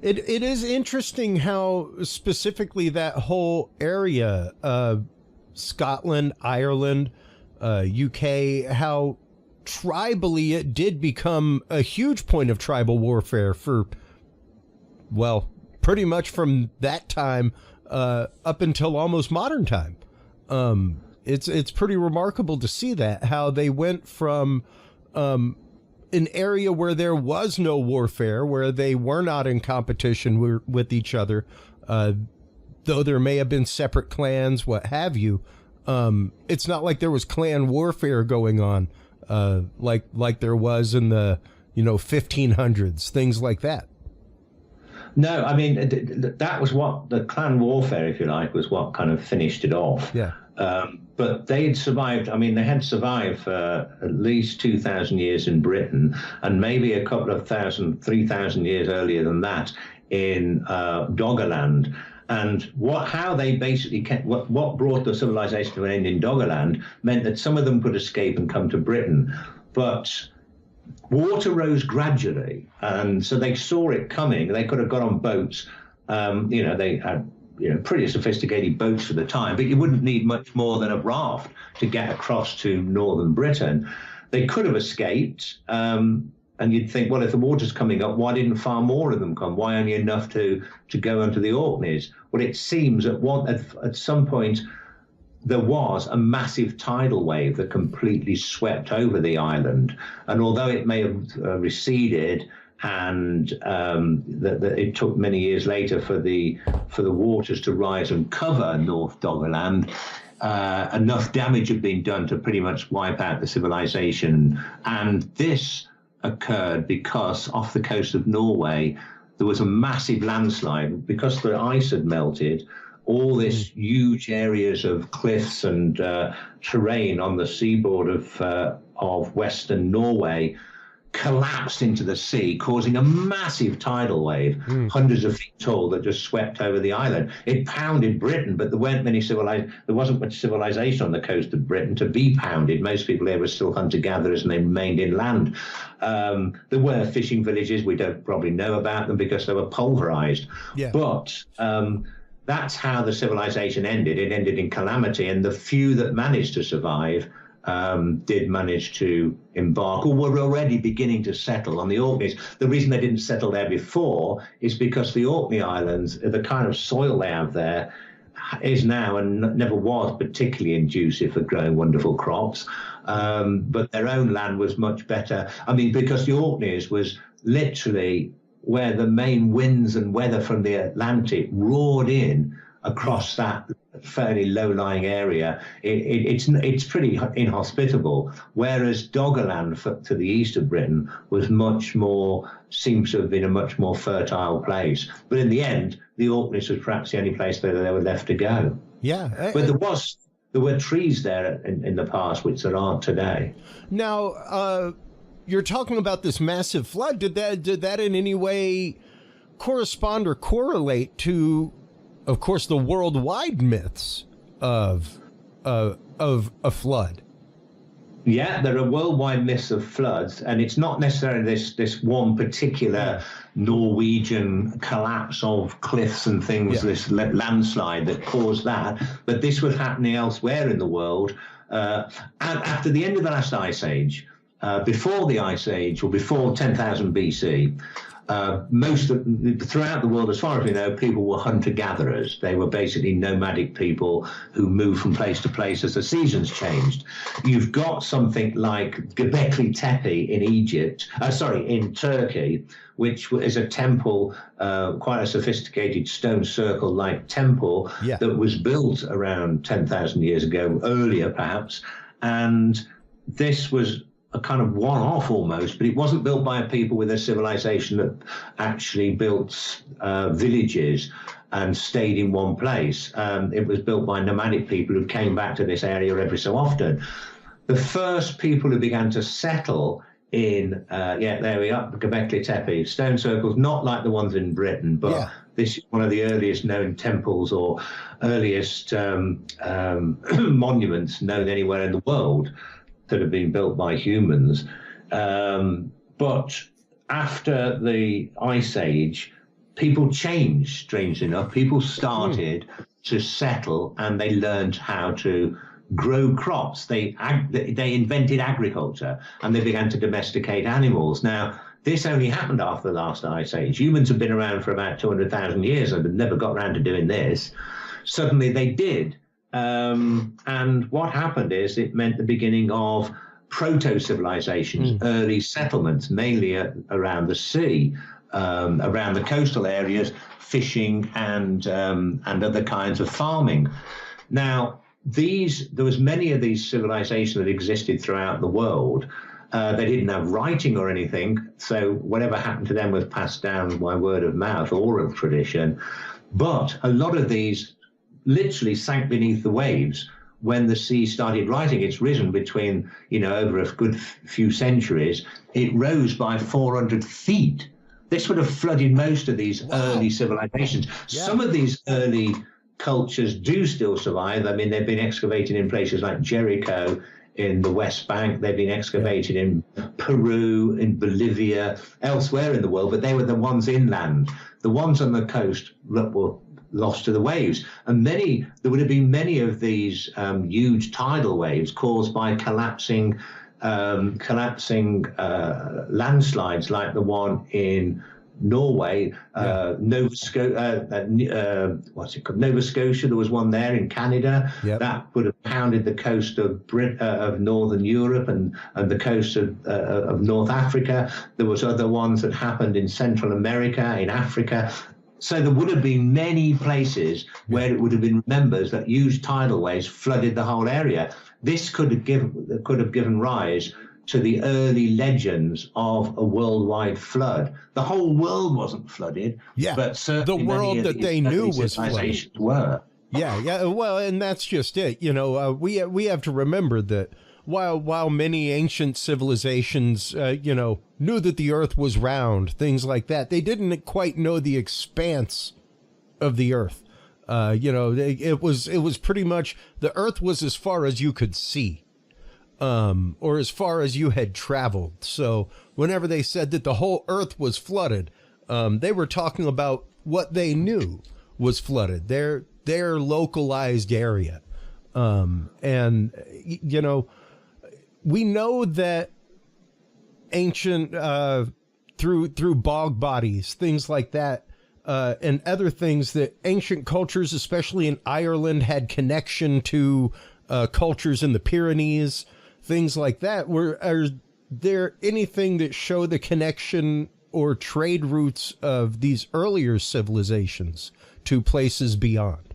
It is interesting how specifically that whole area, Scotland, Ireland, UK, how tribally it did become a huge point of tribal warfare for, well, pretty much from that time up until almost modern time. It's pretty remarkable to see that, how they went from an area where there was no warfare, where they were not in competition with each other, though there may have been separate clans, what have you. It's not like there was clan warfare going on, like there was in the 1500s, things like that. No, I mean, that was what the clan warfare, if you like, was what kind of finished it off. Yeah. But they had survived. I mean, they had survived for at least 2,000 years in Britain, and maybe a couple of 3,000 years earlier than that in Doggerland. And how they basically what brought the civilization to an end in Doggerland meant that some of them could escape and come to Britain, but water rose gradually, and so they saw it coming. They could have got on boats. They had pretty sophisticated boats for the time, but you wouldn't need much more than a raft to get across to northern Britain. They could have escaped, and you'd think, well, if the water's coming up, why didn't far more of them come? Why only enough to go onto the Orkneys? Well, it seems at some point there was a massive tidal wave that completely swept over the island, and although it may have receded, and that it took many years later for the waters to rise and cover North Doggerland, enough damage had been done to pretty much wipe out the civilization. And this occurred because off the coast of Norway there was a massive landslide. Because the ice had melted, all this huge areas of cliffs and terrain on the seaboard of western Norway collapsed into the sea, causing a massive tidal wave, hundreds of feet tall, that just swept over the island. It pounded Britain, but there wasn't much civilization on the coast of Britain to be pounded. Most people there were still hunter-gatherers, and they remained inland. There were fishing villages. We don't probably know about them because they were pulverized. Yeah. But that's how the civilization ended. It ended in calamity, and the few that managed to survive did manage to embark, or were already beginning to settle on the Orkneys. The reason they didn't settle there before is because the Orkney Islands, the kind of soil they have there, is now and never was particularly conducive for growing wonderful crops. But their own land was much better. I mean, because the Orkneys was literally where the main winds and weather from the Atlantic roared in across that fairly low-lying area. It's pretty inhospitable, whereas Doggerland to the east of Britain seems to have been a much more fertile place. But in the end, the Orkneys was perhaps the only place where they were left to go. Yeah. But there were trees there in the past which there aren't today. Now, you're talking about this massive flood. Did that in any way correspond or correlate to, of course, the worldwide myths of a flood. Yeah, there are worldwide myths of floods, and it's not necessarily this one particular Norwegian collapse of cliffs and things, this landslide that caused that, but this was happening elsewhere in the world. And after the end of the last ice age, before the ice age, or before 10,000 BC, throughout the world, as far as we know, people were hunter-gatherers. They were basically nomadic people who moved from place to place as the seasons changed. You've got something like Göbekli Tepe in in Turkey, which is a temple, quite a sophisticated stone circle-like temple that was built around 10,000 years ago, earlier perhaps, and this was a kind of one-off almost, but it wasn't built by a people with a civilization that actually built villages and stayed in one place. It was built by nomadic people who came back to this area every so often. The first people who began to settle in, there we are, Göbekli Tepe, stone circles, not like the ones in Britain, but this is one of the earliest known temples or earliest monuments known anywhere in the world that have been built by humans. But after the Ice Age, people changed, strangely enough. People started to settle, and they learned how to grow crops. They invented agriculture, and they began to domesticate animals. Now, this only happened after the last Ice Age. Humans have been around for about 200,000 years and have never got around to doing this. Suddenly they did. And what happened is it meant the beginning of proto-civilizations, early settlements, mainly around the sea, around the coastal areas, fishing and other kinds of farming. Now, there was many of these civilizations that existed throughout the world. They didn't have writing or anything, so whatever happened to them was passed down by word of mouth, oral tradition. But a lot of these literally sank beneath the waves when the sea started rising. It's risen between, over a good few centuries. It rose by 400 feet. This would have flooded most of these early civilizations. Yeah. Some of these early cultures do still survive. I mean, they've been excavated in places like Jericho in the West Bank. They've been excavated in Peru, in Bolivia, elsewhere in the world, but they were the ones inland. The ones on the coast were lost to the waves. And there would have been many of these huge tidal waves caused by collapsing landslides like the one in Norway, Nova Scotia. Nova Scotia. There was one there in Canada that would have pounded the coast of northern Europe and the coast of North Africa. There was other ones that happened in Central America, in Africa. So there would have been many places where it would have been remembered that huge tidal waves flooded the whole area. This could have given rise to the early legends of a worldwide flood. The whole world wasn't flooded, but certainly the world that they knew was flooded. Were. Yeah. Well, and that's just it. We have to remember that while many ancient civilizations, knew that the earth was round, things like that, they didn't quite know the expanse of the earth. It was pretty much the earth was as far as you could see, or as far as you had traveled. So whenever they said that the whole earth was flooded, they were talking about what they knew was flooded, their localized area. We know that ancient, through bog bodies, things like that, and other things, that ancient cultures, especially in Ireland, had connection to cultures in the Pyrenees, things like that. Are there anything that show the connection or trade routes of these earlier civilizations to places beyond?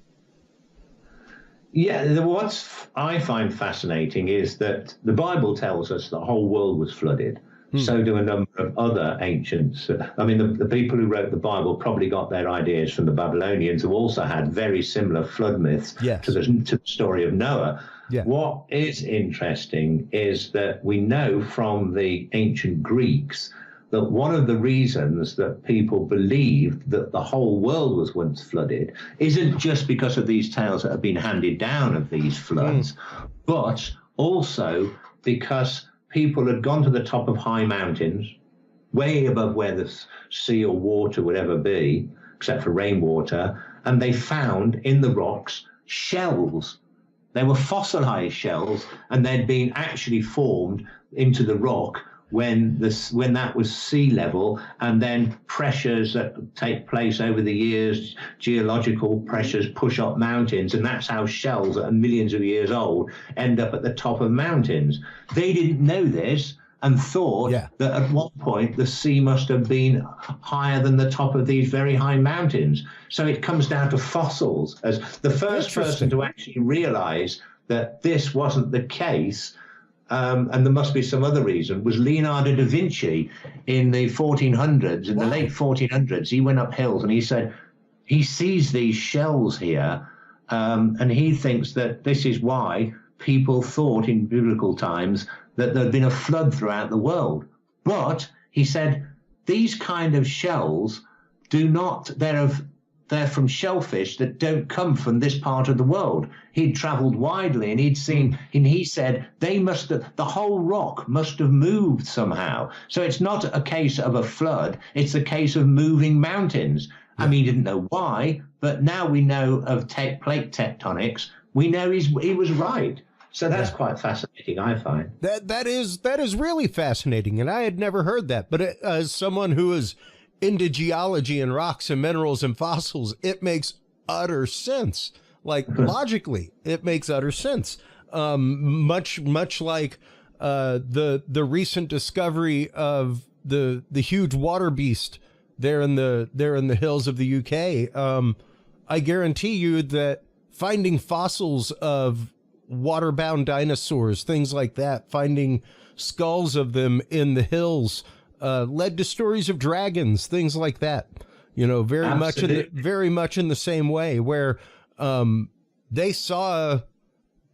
Yeah, what I find fascinating is that the Bible tells us the whole world was flooded. So do a number of other ancients. I mean, the people who wrote the Bible probably got their ideas from the Babylonians, who also had very similar flood myths to the story of Noah. Yeah. What is interesting is that we know from the ancient Greeks that one of the reasons that people believed that the whole world was once flooded isn't just because of these tales that have been handed down of these floods, but also because people had gone to the top of high mountains, way above where the sea or water would ever be, except for rainwater, and they found in the rocks shells. They were fossilized shells, and they'd been actually formed into the rock when that was sea level, and then pressures that take place over the years, geological pressures push up mountains, and that's how shells that are millions of years old end up at the top of mountains. They didn't know this and thought that at one point the sea must have been higher than the top of these very high mountains. So it comes down to fossils as the first person to actually realize that this wasn't the case. And there must be some other reason, was Leonardo da Vinci in the 1400s, in the late 1400s. He went up hills and he said he sees these shells here, and he thinks that this is why people thought in biblical times that there'd been a flood throughout the world. But he said these kind of shells they're from shellfish that don't come from this part of the world. He'd traveled widely and he'd seen, and he said the whole rock must have moved somehow. So it's not a case of a flood, it's a case of moving mountains. I mean, he didn't know why, but now we know of plate tectonics, we know he was right. So that's quite fascinating, I find. That is really fascinating, and I had never heard that. But as someone who is into geology and rocks and minerals and fossils, it makes utter sense. Like logically, it makes utter sense. Much like the recent discovery of the huge water beast there in the hills of the UK. I guarantee you that finding fossils of water-bound dinosaurs, things like that, finding skulls of them in the hills, led to stories of dragons, things like that. You know, very much in the same way, where they saw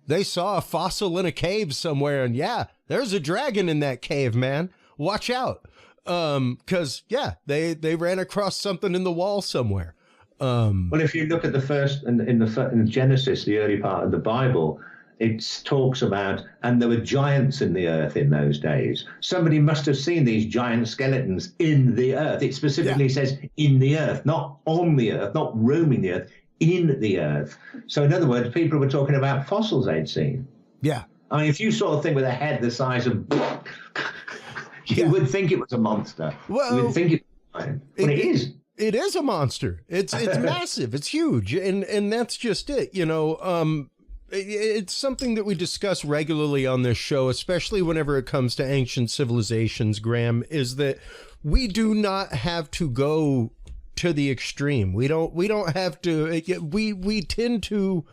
a fossil in a cave somewhere, and there's a dragon in that cave, man. Watch out, because they ran across something in the wall somewhere. Well, if you look at the first in Genesis, the early part of the Bible, it talks about, and there were giants in the earth in those days. Somebody must have seen these giant skeletons in the earth. It specifically says in the earth, not on the earth, not roaming the earth, in the earth. So in other words, people were talking about fossils they'd seen. Yeah. I mean, if you saw a thing with a head the size of, you would think it was a monster. Well, you would think it was giant. But it is. It is a monster. It's massive. It's huge. And that's just it. You know, it's something that we discuss regularly on this show, especially whenever it comes to ancient civilizations, Graham, is that we do not have to go to the extreme. We don't have to, we tend to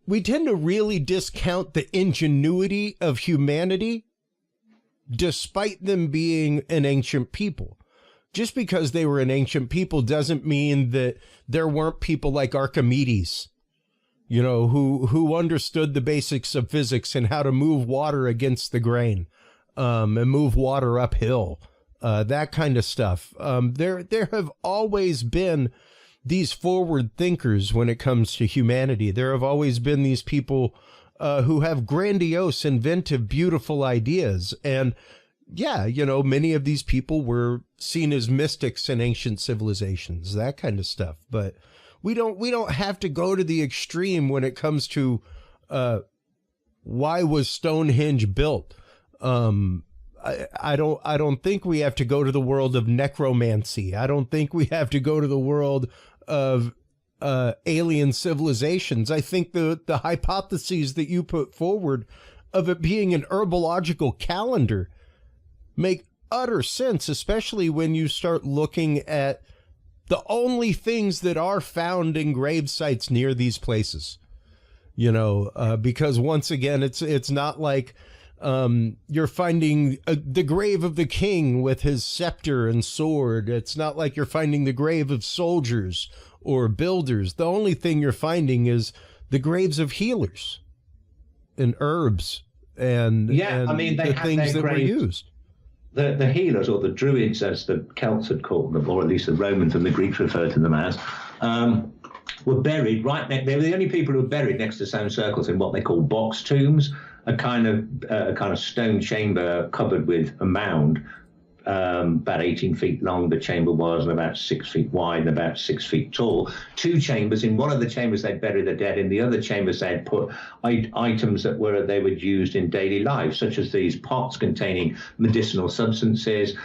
really discount the ingenuity of humanity despite them being an ancient people. Just because they were an ancient people doesn't mean that there weren't people like Archimedes, you know, who understood the basics of physics and how to move water against the grain, and move water uphill, that kind of stuff. There have always been these forward thinkers when it comes to humanity. There have always been these people who have grandiose, inventive, beautiful ideas. And you know, many of these people were seen as mystics in ancient civilizations, that kind of stuff. But we don't have to go to the extreme when it comes to why was Stonehenge built. I don't think we have to go to the world of necromancy. I don't think we have to go to the world of alien civilizations. I think the hypotheses that you put forward of it being an herbological calendar make utter sense, especially when you start looking at the only things that are found in grave sites near these places, you know, because once again, it's not like you're finding the grave of the king with his scepter and sword. It's not like you're finding the grave of soldiers or builders. The only thing you're finding is the graves of healers and herbs and I mean, they the things that were used. the healers, or the druids, as the Celts had called them, or at least the Romans and the Greeks referred to them as, were buried right next. They were the only people who were buried next to stone circles in what they call box tombs, a kind of stone chamber covered with a mound, about 18 feet long the chamber was, and about 6 feet wide and about 6 feet tall. Two chambers. In one of the chambers they'd bury the dead. In the other chambers they'd put items that they were used in daily life, such as these pots containing medicinal substances,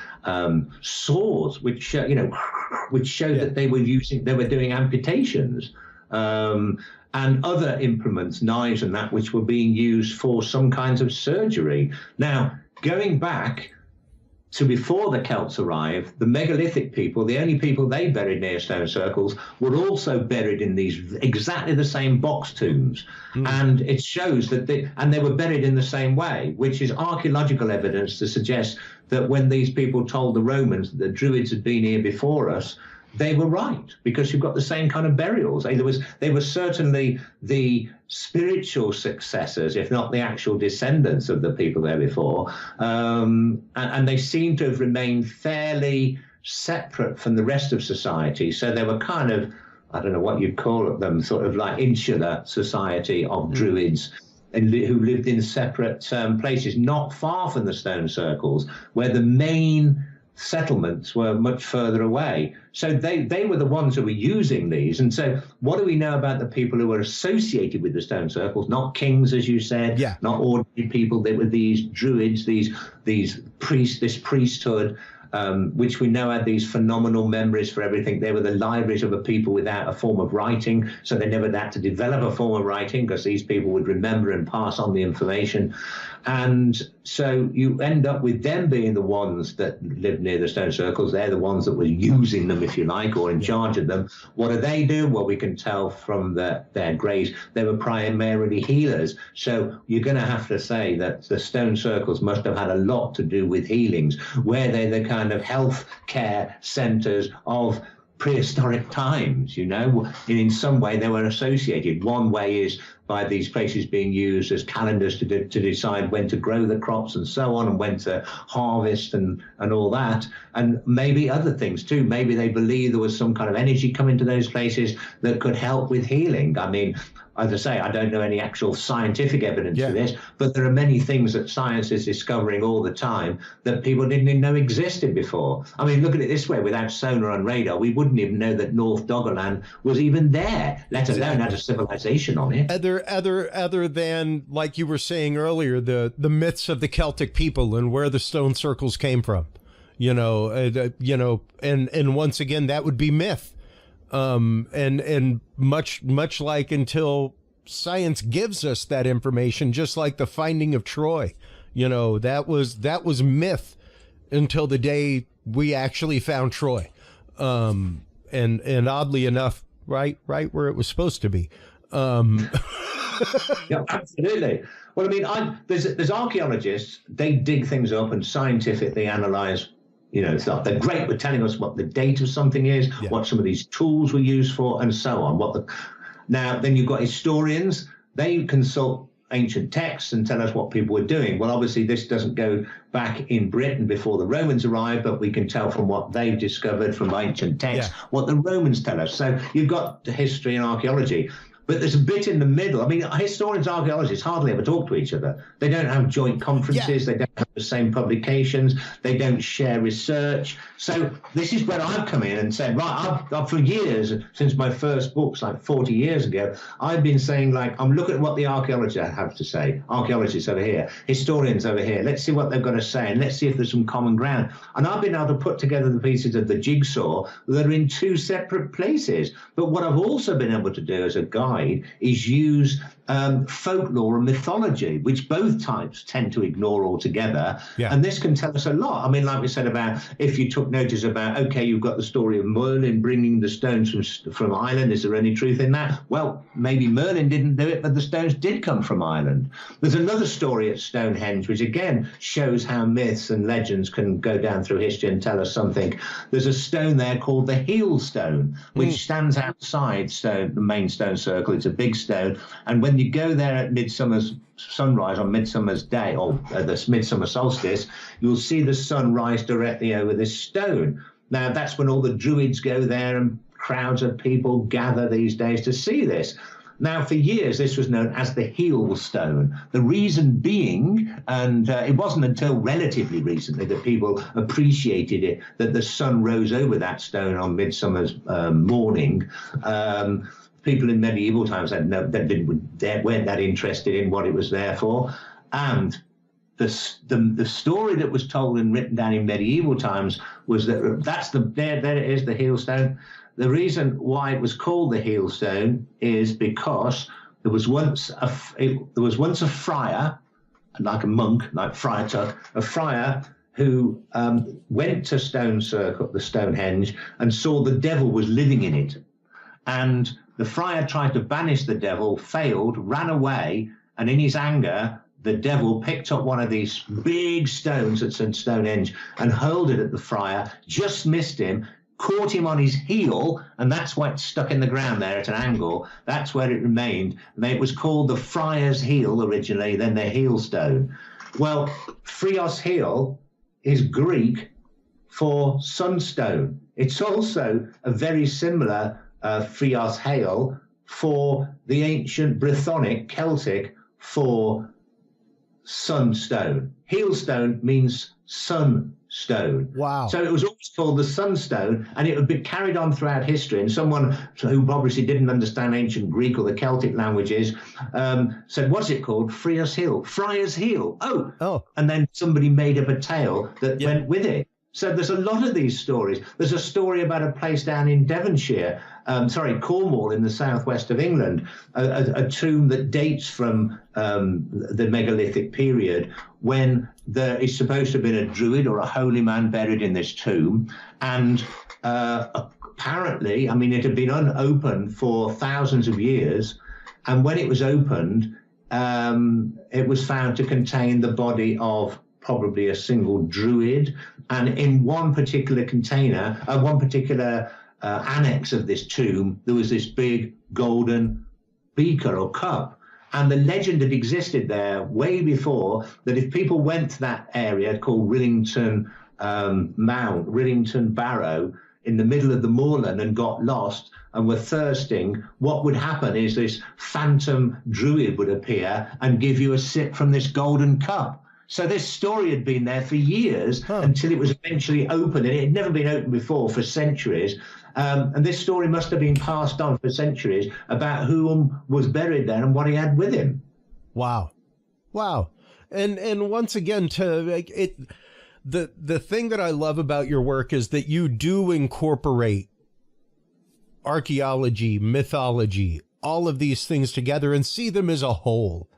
saws, which showed that they were doing amputations, and other implements, knives and that, which were being used for some kinds of surgery. Now, going back to before the Celts arrived, the megalithic people, the only people they buried near stone circles, were also buried in these exactly the same box tombs. And it shows that they were buried in the same way, which is archaeological evidence to suggest that when these people told the Romans that the Druids had been here before us, they were right, because you've got the same kind of burials. They were certainly the spiritual successors, if not the actual descendants of the people there before. And they seem to have remained fairly separate from the rest of society. So they were kind of, I don't know what you'd call them, sort of like insular society of Druids, and who lived in separate places, not far from the stone circles, where the main settlements were much further away. So they were the ones who were using these. And so what do we know about the people who were associated with the stone circles? Not kings, as you said, not ordinary people. They were these druids, these priests, this priesthood, which we know had these phenomenal memories for everything. They were the libraries of a people without a form of writing, so they never had to develop a form of writing, because these people would remember and pass on the information. And so you end up with them being the ones that lived near the stone circles. They're the ones that were using them, if you like, or in charge of them. What do they do? Well, we can tell from their graves, they were primarily healers. So you're going to have to say that the stone circles must have had a lot to do with healings, where they're the kind of health care centers of prehistoric times, and in some way they were associated. One way is by these places being used as calendars to decide when to grow the crops and so on, and when to harvest and all that, and maybe other things too. Maybe they believe there was some kind of energy coming to those places that could help with healing. I mean, as I say, I don't know any actual scientific evidence for this, but there are many things that science is discovering all the time that people didn't even know existed before. I mean, look at it this way: without sonar and radar, we wouldn't even know that North Doggerland was even there, let alone had a civilization on it. Other than, like you were saying earlier, the myths of the Celtic people and where the stone circles came from, and once again, that would be myth. And much like until science gives us that information, just like the finding of Troy, that was myth until the day we actually found Troy. And oddly enough, right where it was supposed to be. Yeah, absolutely. Well, I mean, there's archaeologists, they dig things up and scientifically analyze stuff. They're great with telling us what the date of something is, what some of these tools were used for, and so on. Now, then you've got historians. They consult ancient texts and tell us what people were doing. Well, obviously, this doesn't go back in Britain before the Romans arrived, but we can tell from what they've discovered from ancient texts what the Romans tell us. So you've got history and archaeology. But there's a bit in the middle. I mean, historians, archaeologists hardly ever talk to each other. They don't have joint conferences. They don't have the same publications. They don't share research. So this is where I've come in and said, right, I've for years, since my first books, like 40 years ago, I've been saying, like, I'm looking at what the archaeologists have to say. Archaeologists over here, historians over here. Let's see what they've got to say, and let's see if there's some common ground. And I've been able to put together the pieces of the jigsaw that are in two separate places. But what I've also been able to do as a guide is use folklore and mythology, which both types tend to ignore altogether. And this can tell us a lot. I mean, like we said about, if you took notice about, okay, you've got the story of Merlin bringing the stones from Ireland. Is there any truth in that? Well, maybe Merlin didn't do it, but the stones did come from Ireland. There's another story at Stonehenge, which again shows how myths and legends can go down through history and tell us something. There's a stone there called the heel stone, which stands outside the main stone circle, circle. It's a big stone. And when you go there at midsummer's sunrise on Midsummer's Day, or the midsummer solstice, you'll see the sun rise directly over this stone. Now, that's when all the druids go there and crowds of people gather these days to see this. Now, for years, this was known as the heel stone. The reason being, and it wasn't until relatively recently that people appreciated it, that the sun rose over that stone on midsummer's morning. People in medieval times they weren't that interested in what it was there for. And the story that was told and written down in medieval times was that there it is, the heel stone. The reason why it was called the heel stone is because there was once a friar, like a monk, like Friar Tuck, a friar who went to the Stonehenge, and saw the devil was living in it. And the friar tried to banish the devil, failed, ran away, and in his anger, the devil picked up one of these big stones that's in Stonehenge and hurled it at the friar, just missed him, caught him on his heel, and that's why it's stuck in the ground there at an angle. That's where it remained. And it was called the friar's heel originally, then the heel stone. Well, Frios heel is Greek for sunstone. It's also a very similar Frios hail for the ancient Brythonic Celtic for sunstone. Heelstone means sunstone. Wow. So it was always called the sunstone, and it would be carried on throughout history. And someone who obviously didn't understand ancient Greek or the Celtic languages said, what's it called? Friar's heel. Friar's heel. Oh. And then somebody made up a tale that went with it. So there's a lot of these stories. There's a story about a place down in Devonshire, Cornwall in the southwest of England, a tomb that dates from the megalithic period, when there is supposed to have been a druid or a holy man buried in this tomb. And apparently, it had been unopened for thousands of years. And when it was opened, it was found to contain the body of probably a single druid. And in one particular container, annex of this tomb, there was this big golden beaker or cup. And the legend had existed there way before, that if people went to that area called Rillington Barrow, in the middle of the moorland, and got lost and were thirsting, what would happen is this phantom druid would appear and give you a sip from this golden cup. So this story had been there for years until it was eventually opened, and it had never been opened before for centuries. And this story must have been passed on for centuries about who was buried there and what he had with him. Wow. And once again, the thing that I love about your work is that you do incorporate archaeology, mythology, all of these things together and see them as a whole.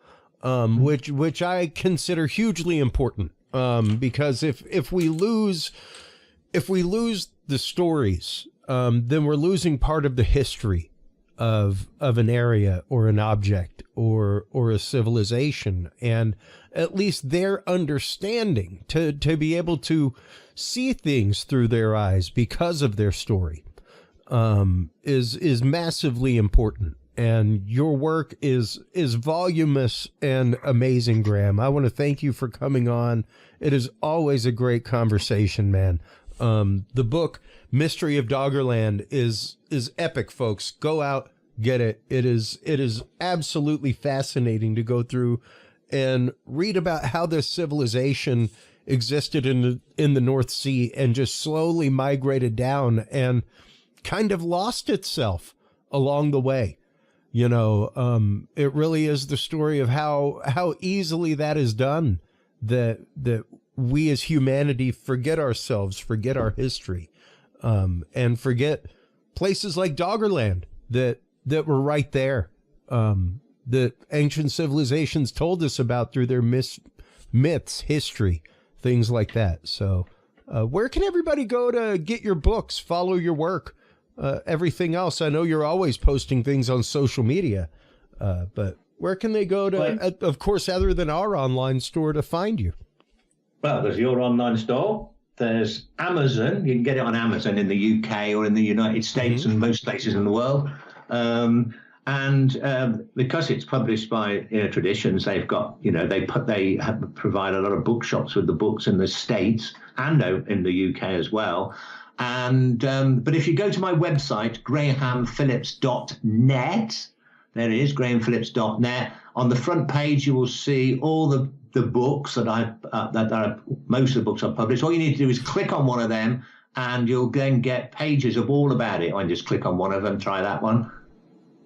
Which I consider hugely important, because if we lose the stories, then we're losing part of the history of an area or an object or a civilization, and at least their understanding to be able to see things through their eyes because of their story is massively important. And your work is voluminous and amazing, Graham. I want to thank you for coming on. It is always a great conversation, man. The book Mystery of Doggerland is epic, folks. Go out, get it. It is absolutely fascinating to go through and read about how this civilization existed in the North Sea and just slowly migrated down and kind of lost itself along the way. It really is the story of how easily that is done, that we as humanity forget ourselves, forget our history, and forget places like Doggerland that were right there, that ancient civilizations told us about through their myths, history, things like that. So where can everybody go to get your books, follow your work? Everything else, I know you're always posting things on social media, but where can they go to, of course, other than our online store, to find you? Well, there's your online store. There's Amazon. You can get it on Amazon in the UK or in the United States and most places in the world. And because it's published by Traditions, they've got, they provide a lot of bookshops with the books in the States and in the UK as well. And but if you go to my website, grahamphillips.net, there it is, grahamphillips.net. On the front page, you will see all the books that most of the books I've published. All you need to do is click on one of them, and you'll then get pages of all about it. I just click on one of them. Try that one.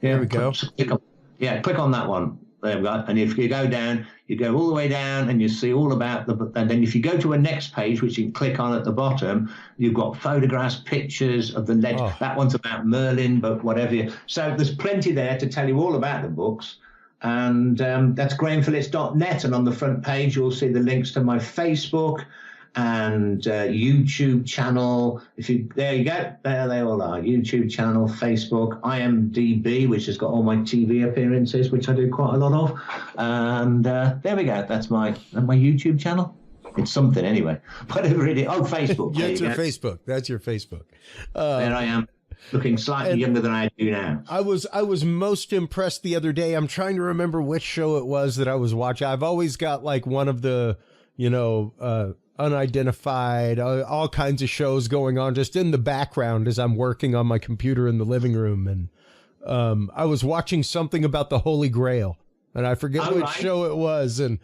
There we go. Click on that one. There we go. And if you go down, you go all the way down, and you see all about and then if you go to a next page, which you can click on at the bottom, you've got photographs, pictures of the legend. Oh. That one's about Merlin, but whatever. So there's plenty there to tell you all about the books. And that's grahamphillips.net. And on the front page, you'll see the links to my Facebook and YouTube channel. There you go. There they all are. YouTube channel, Facebook, IMDb, which has got all my TV appearances, which I do quite a lot of. And there we go. That's my YouTube channel. It's something anyway. Whatever it is. Oh, Facebook. That's your Facebook. That's your Facebook. There I am. Looking slightly younger than I do now. I was most impressed the other day. I'm trying to remember which show it was that I was watching. I've always got like one of the, unidentified, all kinds of shows going on just in the background as I'm working on my computer in the living room. And I was watching something about the Holy Grail, and I forget which show it was. And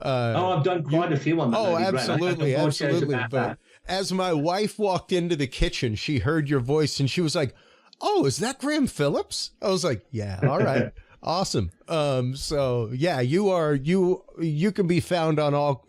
I've done quite a few on that. Oh, absolutely. But as my wife walked into the kitchen, she heard your voice and she was like, "Oh, is that Graham Phillips?" I was like, "Yeah, all right." Awesome. So yeah, you can be found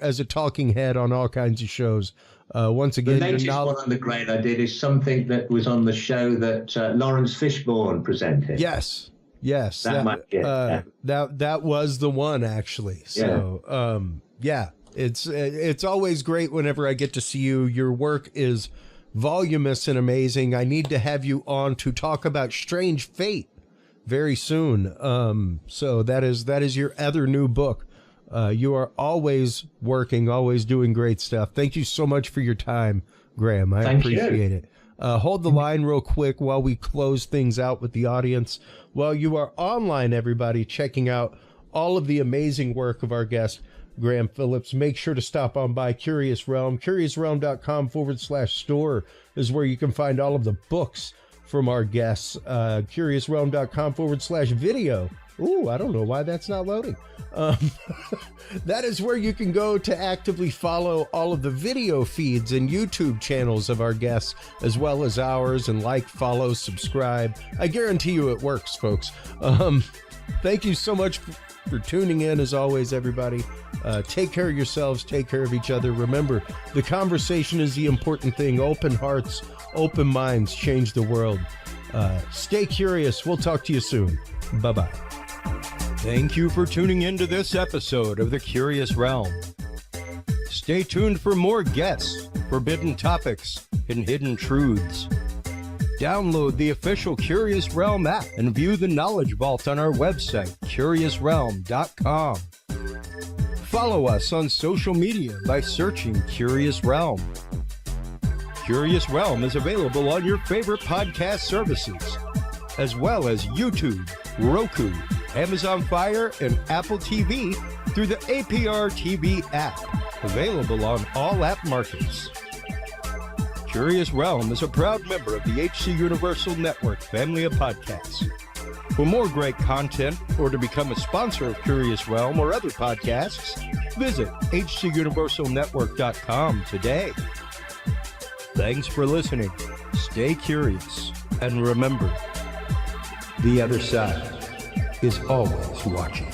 as a talking head on all kinds of shows. Once again, the latest one on the grade I did is something that was on the show that Lawrence Fishburne presented. Yes. That was the one actually. So yeah. It's always great whenever I get to see you. Your work is voluminous and amazing. I need to have you on to talk about Strange Fate very soon. So that is your other new book. You are always working, always doing great stuff. Thank you so much for your time, Graham. I appreciate it. Hold the line real quick while we close things out with the audience. While you are online, everybody, checking out all of the amazing work of our guest, Graham Phillips, make sure to stop on by Curious Realm. CuriousRealm.com/store is where you can find all of the books from our guests. CuriousRealm.com/video. Ooh, I don't know why that's not loading. That is where you can go to actively follow all of the video feeds and YouTube channels of our guests, as well as ours, and like, follow, subscribe. I guarantee you it works, folks. Thank you so much for tuning in, as always, everybody. Take care of yourselves, take care of each other. Remember, the conversation is the important thing. Open hearts, open minds change the world. Stay curious. We'll talk to you soon. Bye-bye. Thank you for tuning into this episode of The Curious Realm. Stay tuned for more guests, forbidden topics, and hidden truths. Download the official Curious Realm app and view the Knowledge Vault on our website, curiousrealm.com. Follow us on social media by searching Curious Realm. Curious Realm is available on your favorite podcast services, as well as YouTube, Roku, Amazon Fire, and Apple TV through the APR TV app, available on all app markets. Curious Realm is a proud member of the HC Universal Network family of podcasts. For more great content or to become a sponsor of Curious Realm or other podcasts, visit hcuniversalnetwork.com today. Thanks for listening. Stay curious. And remember, the other side is always watching.